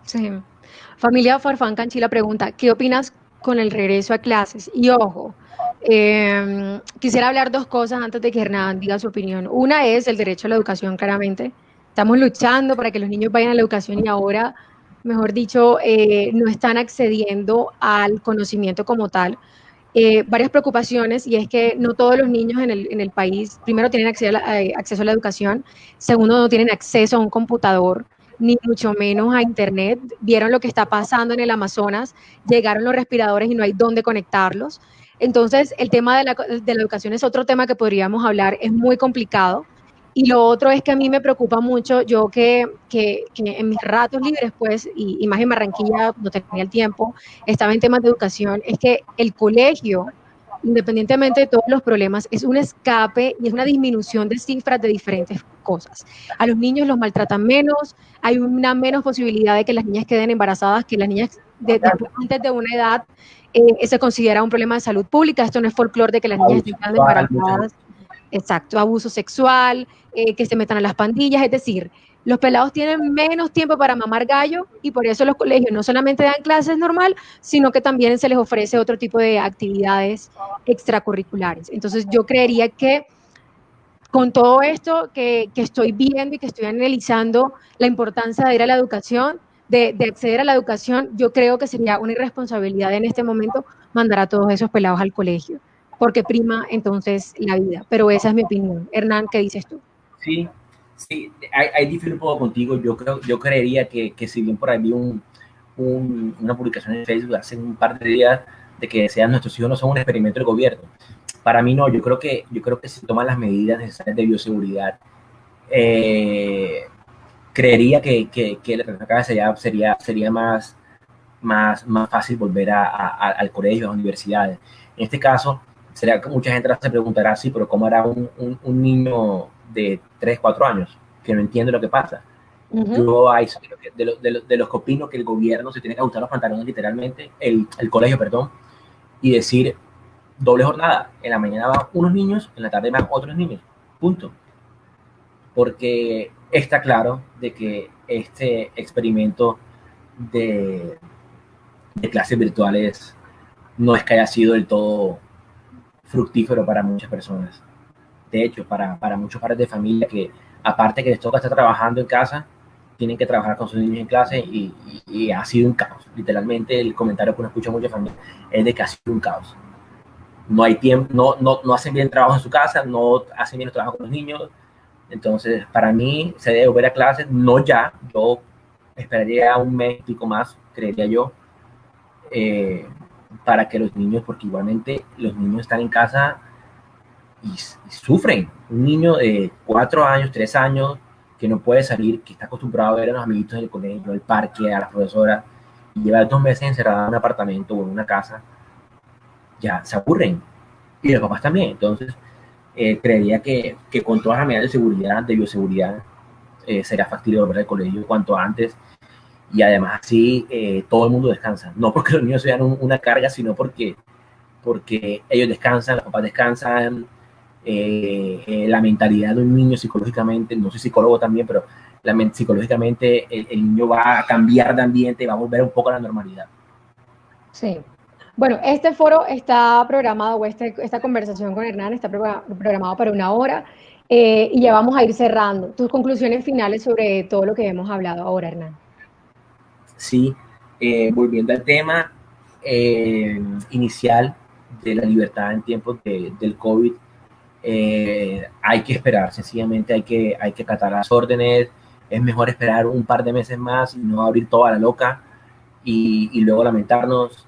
B: Sí. Familia Farfán Canchila pregunta, ¿qué opinas con el regreso a clases? Y ojo, quisiera hablar dos cosas antes de que Hernán diga su opinión. Una es el derecho a la educación, claramente. Estamos luchando para que los niños vayan a la educación y ahora, mejor dicho, no están accediendo al conocimiento como tal. Varias preocupaciones y es que no todos los niños en el país, primero, tienen acceso a la educación, segundo, no tienen acceso a un computador, ni mucho menos a internet. Vieron lo que está pasando en el Amazonas, llegaron los respiradores y no hay dónde conectarlos. Entonces, el tema de la educación es otro tema que podríamos hablar, es muy complicado. Y lo otro es que a mí me preocupa mucho, yo que en mis ratos libres, pues, y más en Barranquilla, no tenía el tiempo, estaba en temas de educación, es que el colegio, independientemente de todos los problemas, es un escape y es una disminución de cifras de diferentes cosas. A los niños los maltratan menos, hay una menos posibilidad de que las niñas queden embarazadas, que las niñas antes de una edad, se considera un problema de salud pública. Esto no es folclore de que las niñas estén quedando embarazadas. Exacto, abuso sexual, que se metan a las pandillas, es decir, los pelados tienen menos tiempo para mamar gallo y por eso los colegios no solamente dan clases normal, sino que también se les ofrece otro tipo de actividades extracurriculares. Entonces yo creería que con todo esto que estoy viendo y que estoy analizando la importancia de ir a la educación, de acceder a la educación, yo creo que sería una irresponsabilidad en este momento mandar a todos esos pelados al colegio, porque prima entonces la vida. Pero esa es mi opinión. Hernán, ¿qué dices tú?
A: Sí, sí, ahí difiero un poco contigo. Yo creería que si bien por ahí vi una publicación en Facebook hace un par de días de que decían nuestros hijos no son un experimento del gobierno. Para mí no, yo creo que se toman las medidas necesarias de bioseguridad. Creería que la sería más fácil volver al colegio, a las universidades. En este caso, será que mucha gente se preguntará, sí, pero ¿cómo hará un niño de 3, 4 años que no entiende lo que pasa? Yo de los que opino que el gobierno se tiene que ajustar los pantalones literalmente, el colegio, perdón, y decir doble jornada. En la mañana van unos niños, en la tarde van otros niños. Punto. Porque está claro de que este experimento de clases virtuales no es que haya sido del todo fructífero para muchas personas. De hecho, para muchos padres de familia que, aparte que les toca estar trabajando en casa, tienen que trabajar con sus niños en clase y ha sido un caos. Literalmente, el comentario que uno escucha muchas familias es de que ha sido un caos. No hay tiempo, no hacen bien el trabajo en su casa, no hacen bien el trabajo con los niños. Entonces, para mí, se debe volver a clases, no ya, yo esperaría un mes y pico más, creería yo, para que los niños, porque igualmente los niños están en casa y sufren. Un niño de 4 años, 3 años, que no puede salir, que está acostumbrado a ver a los amiguitos en el colegio, al parque, a la profesora, y lleva 2 meses encerrada en un apartamento o en una casa, ya se aburren. Y los papás también. Entonces, creería que con todas las medidas de seguridad, de bioseguridad, sería factible volver al colegio cuanto antes. Y además así todo el mundo descansa. No porque los niños sean una carga, sino porque ellos descansan, los papás descansan, la mentalidad de un niño psicológicamente, no soy psicólogo también, pero psicológicamente el niño va a cambiar de ambiente, va a volver un poco a la normalidad.
B: Sí. Bueno, este foro está programado, o esta conversación con Hernán está programado para 1 hora y ya vamos a ir cerrando. Tus conclusiones finales sobre todo lo que hemos hablado ahora, Hernán.
A: Sí, volviendo al tema inicial de la libertad en tiempos del COVID, hay que esperar, sencillamente hay que acatar las órdenes, es mejor esperar un par de meses más y no abrir toda la loca y luego lamentarnos.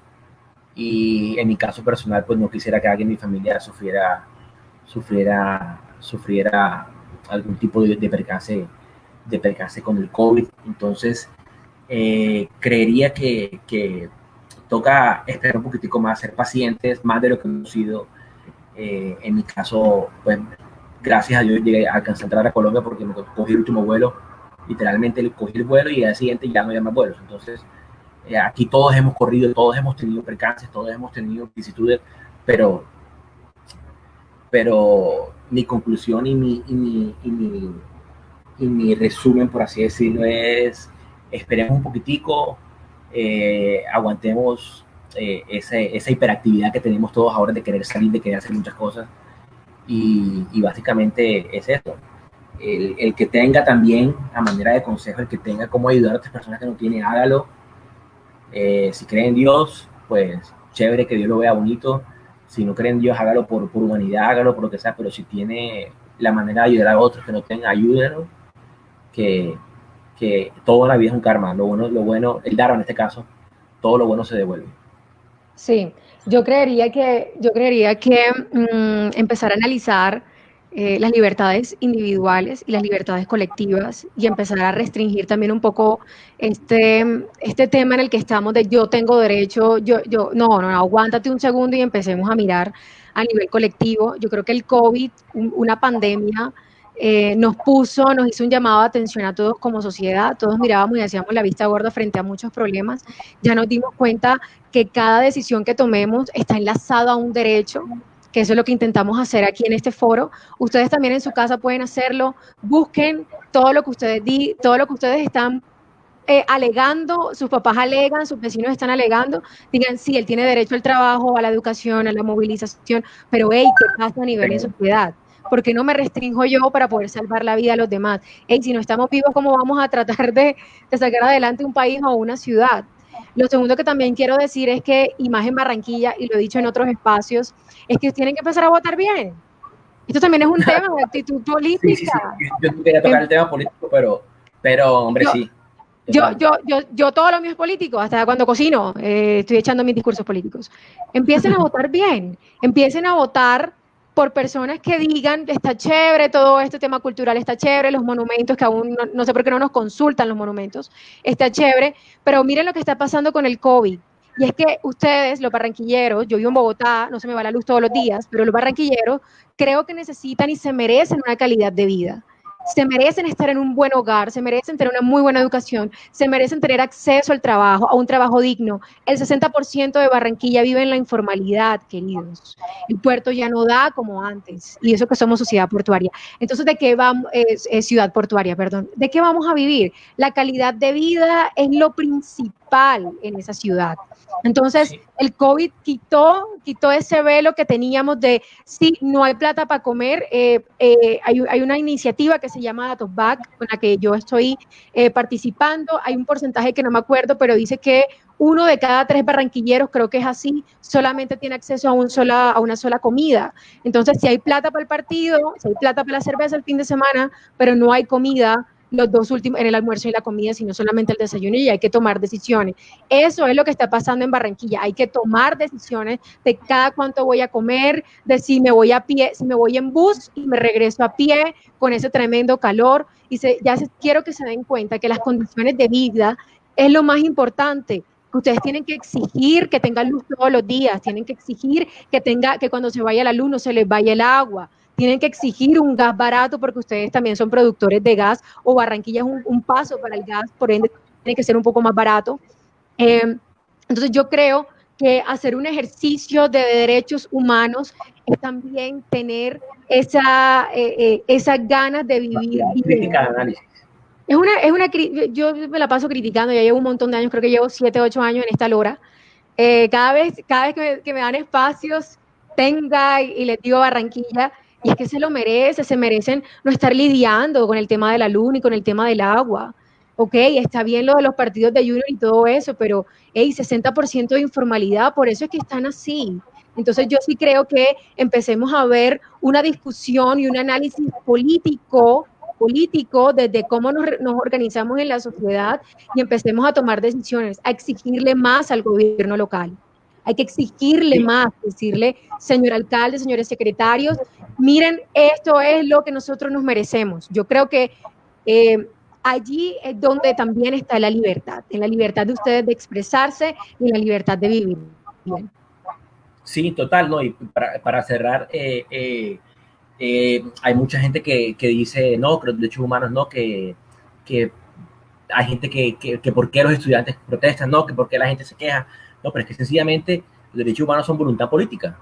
A: Y en mi caso personal, pues no quisiera que alguien de mi familia sufriera algún tipo de percance con el COVID. Entonces, creería que toca esperar un poquitico más, ser pacientes, más de lo que hemos sido. En mi caso, pues gracias a Dios llegué a alcanzar a entrar a Colombia porque me cogí el último vuelo, literalmente cogí el vuelo y al día siguiente ya no había más vuelos. Entonces, aquí todos hemos corrido, todos hemos tenido percances, todos hemos tenido vicisitudes, pero mi conclusión y mi resumen, por así decirlo, es esperemos un poquitico, aguantemos esa hiperactividad que tenemos todos ahora de querer salir, de querer hacer muchas cosas y básicamente es esto. El que tenga también, a manera de consejo, el que tenga cómo ayudar a otras personas que no tienen, hágalo. Si cree en Dios, pues chévere, que Dios lo vea bonito. Si no cree en Dios, hágalo por humanidad, hágalo por lo que sea, pero si tiene la manera de ayudar a otros que no tengan, ayúdenlo, que toda la vida es un karma. Lo bueno, el Dharma en este caso, todo lo bueno se devuelve.
B: Sí, yo creería que empezar a analizar las libertades individuales y las libertades colectivas y empezar a restringir también un poco este tema en el que estamos de yo tengo derecho, no, aguántate un segundo y empecemos a mirar a nivel colectivo. Yo creo que el COVID, una pandemia, nos hizo un llamado de atención a todos como sociedad, todos mirábamos y hacíamos la vista gorda frente a muchos problemas, ya nos dimos cuenta que cada decisión que tomemos está enlazada a un derecho, que eso es lo que intentamos hacer aquí en este foro. Ustedes también en su casa pueden hacerlo, busquen todo lo que ustedes están alegando, sus papás alegan, sus vecinos están alegando, digan, sí, él tiene derecho al trabajo, a la educación, a la movilización, pero hey, ¿qué pasa a nivel de sociedad? ¿Por qué no me restringo yo para poder salvar la vida a los demás? Hey, si no estamos vivos, ¿cómo vamos a tratar de sacar adelante un país o una ciudad? Lo segundo que también quiero decir es que Imagen Barranquilla, y lo he dicho en otros espacios, es que tienen que empezar a votar bien. Esto también es un tema de actitud política.
A: Sí. Yo no quería tocar el tema político, pero hombre, sí.
B: Yo todo lo mío es político, hasta cuando cocino estoy echando mis discursos políticos. Empiecen a votar bien, empiecen a votar por personas que digan, está chévere todo este tema cultural, está chévere, los monumentos, que aún no sé por qué no nos consultan los monumentos, está chévere, pero miren lo que está pasando con el COVID. Y es que ustedes, los barranquilleros, yo vivo en Bogotá, no se me va la luz todos los días, pero los barranquilleros creo que necesitan y se merecen una calidad de vida. Se merecen estar en un buen hogar, se merecen tener una muy buena educación, se merecen tener acceso al trabajo, a un trabajo digno. El 60% de Barranquilla vive en la informalidad, queridos. El puerto ya no da como antes, y eso que somos sociedad portuaria. Entonces, ¿de qué vamos? Ciudad portuaria, perdón. ¿De qué vamos a vivir? La calidad de vida es lo principal en esa ciudad. Entonces, sí. El COVID quitó ese velo que teníamos de, sí, no hay plata para comer. Hay una iniciativa que se llama Datos Back, con la que yo estoy participando. Hay un porcentaje que no me acuerdo, pero dice que 1 de cada 3 barranquilleros, creo que es así, solamente tiene acceso a una sola comida. Entonces, si hay plata para el partido, si hay plata para la cerveza el fin de semana, pero no hay comida, los dos últimos, en el almuerzo y la comida, sino solamente el desayuno, y hay que tomar decisiones. Eso es lo que está pasando en Barranquilla. Hay que tomar decisiones de cada cuánto voy a comer, de si me voy a pie, si me voy en bus y me regreso a pie con ese tremendo calor. Y quiero que se den cuenta que las condiciones de vida es lo más importante. Ustedes tienen que exigir que tengan luz todos los días, tienen que exigir que cuando se vaya la luz no se les vaya el agua. Tienen que exigir un gas barato porque ustedes también son productores de gas, o Barranquilla es un paso para el gas, por ende tiene que ser un poco más barato. Entonces yo creo que hacer un ejercicio de derechos humanos es también tener esas ganas de vivir.
A: Crítica de análisis.
B: Yo me la paso criticando, ya llevo un montón de años, creo que llevo 7, 8 años en esta lora. Cada vez que me dan espacios, y les digo Barranquilla, y es que se merecen no estar lidiando con el tema de la luz ni con el tema del agua. Ok, está bien lo de los partidos de Junior y todo eso, pero 60% de informalidad, por eso es que están así. Entonces yo sí creo que empecemos a ver una discusión y un análisis político desde cómo nos organizamos en la sociedad, y empecemos a tomar decisiones, a exigirle más al gobierno local. Hay que exigirle más, decirle, señor alcalde, señores secretarios, miren, esto es lo que nosotros nos merecemos. Yo creo que allí es donde también está la libertad, en la libertad de ustedes de expresarse y en la libertad de vivir bien.
A: Sí, total, ¿no? Y para cerrar, hay mucha gente que dice, no, que los derechos humanos no, que hay gente que por qué los estudiantes protestan, no, que por qué la gente se queja. No, pero es que sencillamente los derechos humanos son voluntad política.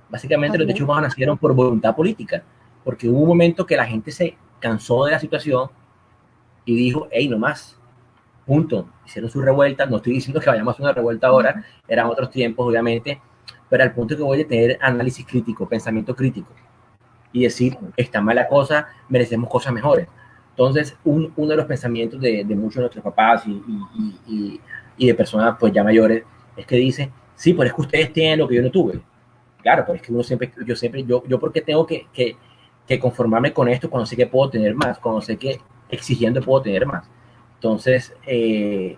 A: Básicamente los derechos humanos nacieron por voluntad política, porque hubo un momento que la gente se cansó de la situación y dijo, hey, no más, punto. Hicieron su revuelta, no estoy diciendo que vayamos a hacer una revuelta ahora, eran otros tiempos, obviamente, pero al punto que voy a tener análisis crítico, pensamiento crítico, y decir, está mal la cosa, merecemos cosas mejores. Entonces, uno de los pensamientos de muchos de nuestros papás y de personas pues ya mayores, es que dice, sí, pero es que ustedes tienen lo que yo no tuve. Claro, pero es que yo porque tengo que conformarme con esto cuando sé que puedo tener más, cuando sé que exigiendo puedo tener más. Entonces, es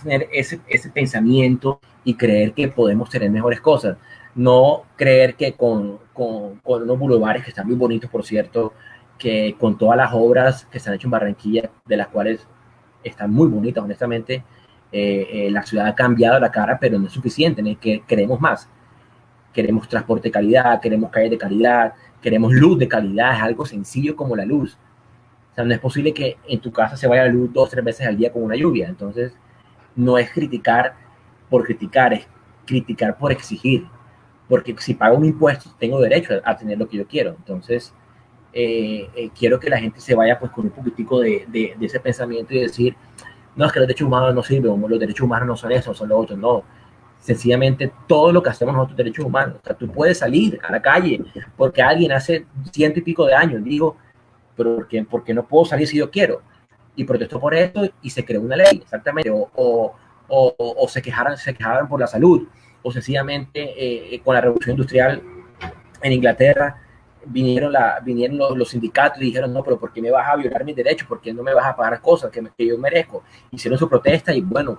A: tener ese pensamiento y creer que podemos tener mejores cosas. No creer que con unos bulevares que están muy bonitos, por cierto, que con todas las obras que se han hecho en Barranquilla, de las cuales están muy bonitas, honestamente, la ciudad ha cambiado la cara, pero no es suficiente, que queremos más. queremos transporte de calidad, queremos calles de calidad, queremos luz de calidad, es algo sencillo como la luz. O sea, no es posible que en tu casa se vaya la luz 2 o 3 veces al día con una lluvia. Entonces, no es criticar por criticar, es criticar por exigir. Porque si pago un impuesto, tengo derecho a tener lo que yo quiero. Entonces, quiero que la gente se vaya pues con un poquitico de ese pensamiento y decir, no, es que los derechos humanos no sirven, los derechos humanos no son eso, son lo otro. No, sencillamente todo lo que hacemos nosotros derechos humanos. O sea, tú puedes salir a la calle porque alguien hace 100 y pico de años digo, pero ¿por qué no puedo salir si yo quiero? Y protestó por esto y se creó una ley, exactamente. O se quejaban por la salud, o sencillamente con la revolución industrial en Inglaterra vinieron los sindicatos y dijeron, no, pero ¿por qué me vas a violar mis derechos? ¿Por qué no me vas a pagar cosas que yo merezco? Hicieron su protesta y bueno,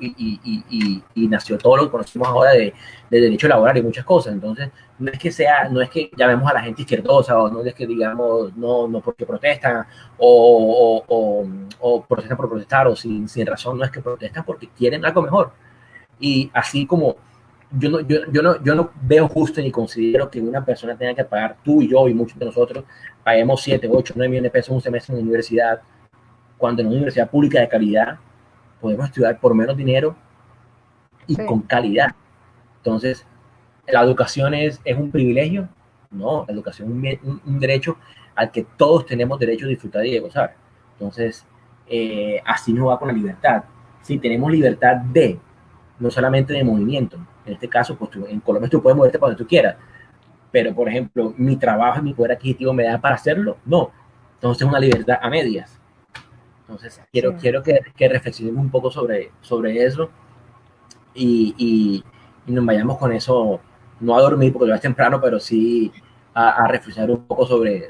A: y nació todo lo que conocemos ahora de derecho laboral y muchas cosas. Entonces, no es que llamemos a la gente izquierdosa, o no es que digamos, no porque protestan, o protestan por protestar, o sin razón, no es que protestan porque quieren algo mejor. Y así como yo no veo justo ni considero que una persona tenga que pagar, tú y yo y muchos de nosotros, paguemos 7, 8, 9 millones de pesos un semestre en la universidad, cuando en una universidad pública de calidad podemos estudiar por menos dinero y con calidad. Entonces, ¿la educación es un privilegio? No, la educación es un derecho al que todos tenemos derecho a disfrutar y de gozar. Entonces, así nos va con la libertad. Si tenemos libertad no solamente de movimiento. En este caso, pues en Colombia tú puedes moverte para donde tú quieras, pero por ejemplo, mi trabajo y mi poder adquisitivo me da para hacerlo, no. Entonces es una libertad a medias. Entonces quiero que reflexionemos un poco sobre eso y nos vayamos con eso, no a dormir porque ya es temprano, pero sí a reflexionar un poco sobre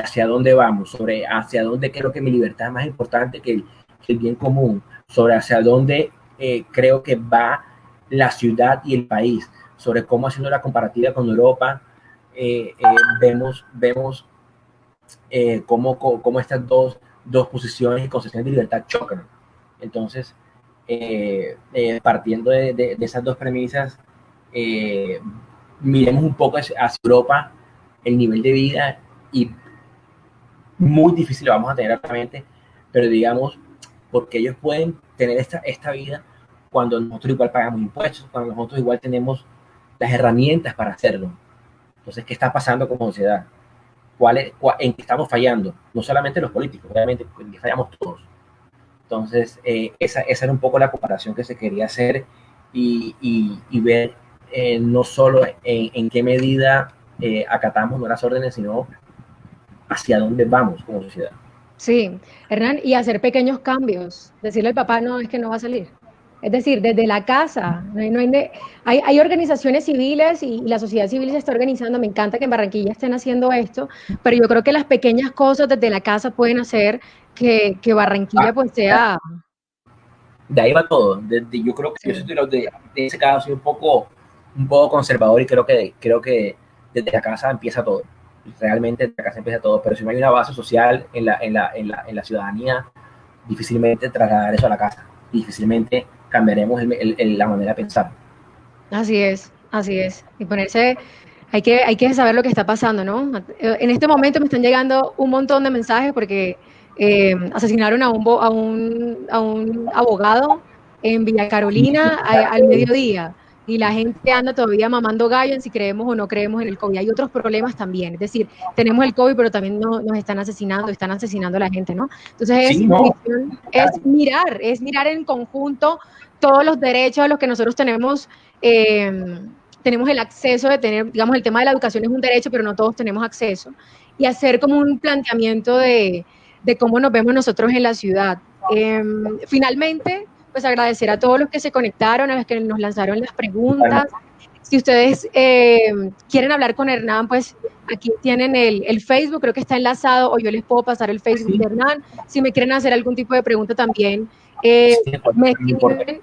A: hacia dónde vamos, sobre hacia dónde creo que mi libertad es más importante que el bien común, sobre hacia dónde creo que va la ciudad y el país, sobre cómo haciendo la comparativa con Europa, vemos cómo estas dos posiciones y concepciones de libertad chocan. Entonces, partiendo de esas dos premisas, miremos un poco hacia Europa, el nivel de vida, y muy difícil lo vamos a tener actualmente, pero digamos, porque ellos pueden tener esta vida cuando nosotros igual pagamos impuestos, cuando nosotros igual tenemos las herramientas para hacerlo. Entonces, ¿qué está pasando como sociedad? ¿En qué estamos fallando? No solamente los políticos, obviamente, fallamos todos. Entonces, esa era un poco la comparación que se quería hacer y ver no solo en qué medida acatamos nuestras órdenes, sino hacia dónde vamos como sociedad.
B: Sí, Hernán, y hacer pequeños cambios. Decirle al papá, no, es que no va a salir. Es decir, desde la casa. Hay organizaciones civiles y la sociedad civil se está organizando. Me encanta que en Barranquilla estén haciendo esto, pero yo creo que las pequeñas cosas desde la casa pueden hacer que Barranquilla pues sea...
A: De ahí va todo. Yo creo que sí. Yo soy de ese caso soy un poco conservador y creo que desde la casa empieza todo. Realmente desde la casa empieza todo, pero si no hay una base social en la ciudadanía, difícilmente trasladar eso a la casa. Difícilmente cambiaremos la manera de pensar.
B: Así es. Y ponerse, hay que saber lo que está pasando, ¿no? En este momento me están llegando un montón de mensajes porque asesinaron a un abogado en Villa Carolina al mediodía y la gente anda todavía mamando gallo en si creemos o no creemos en el COVID. Hay otros problemas también, es decir, tenemos el COVID, pero también nos están asesinando a la gente, ¿no? Entonces es mirar en conjunto todos los derechos a los que nosotros tenemos el acceso de tener, digamos, el tema de la educación es un derecho, pero no todos tenemos acceso, y hacer como un planteamiento de cómo nos vemos nosotros en la ciudad. Finalmente, pues agradecer a todos los que se conectaron, a los que nos lanzaron las preguntas. Si ustedes quieren hablar con Hernán, pues aquí tienen el Facebook, creo que está enlazado, o yo les puedo pasar el Facebook de Hernán. Si me quieren hacer algún tipo de pregunta también, me escriben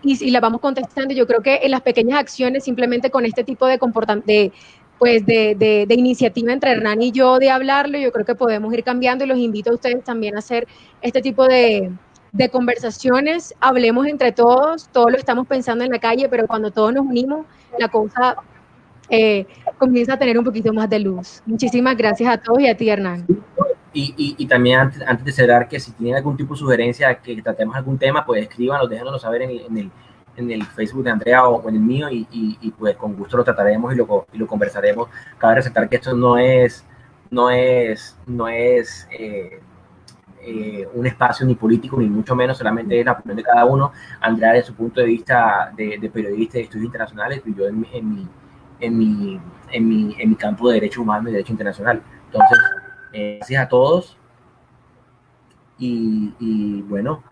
B: y las vamos contestando. Yo creo que en las pequeñas acciones, simplemente con este tipo de comportamiento, de iniciativa entre Hernán y yo de hablarlo, yo creo que podemos ir cambiando y los invito a ustedes también a hacer este tipo de de conversaciones, hablemos entre todos, todos lo estamos pensando en la calle, pero cuando todos nos unimos, la cosa comienza a tener un poquito más de luz. Muchísimas gracias a todos y a ti, Hernán.
A: Y también antes de cerrar, que si tienen algún tipo de sugerencia, que tratemos algún tema, pues escríbanos, déjanoslo saber en el Facebook de Andrea o en el mío y pues con gusto lo trataremos y lo conversaremos. Cabe resaltar que esto no es un espacio ni político, ni mucho menos, solamente es la opinión de cada uno. Andrea de su punto de vista de periodista de estudios internacionales y yo en mi campo de Derecho Humano y Derecho Internacional. Entonces, gracias a todos y bueno,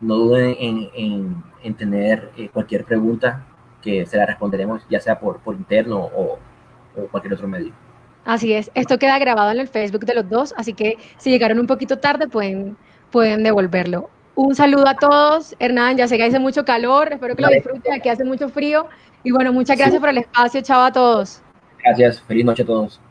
A: no duden en tener cualquier pregunta que se la responderemos, ya sea por interno o cualquier otro medio.
B: Así es, esto queda grabado en el Facebook de los dos, así que si llegaron un poquito tarde pueden devolverlo. Un saludo a todos. Hernán, ya sé que hace mucho calor, espero que lo disfruten, aquí hace mucho frío. Y bueno, muchas gracias por el espacio, chao a todos.
A: Gracias, feliz noche a todos.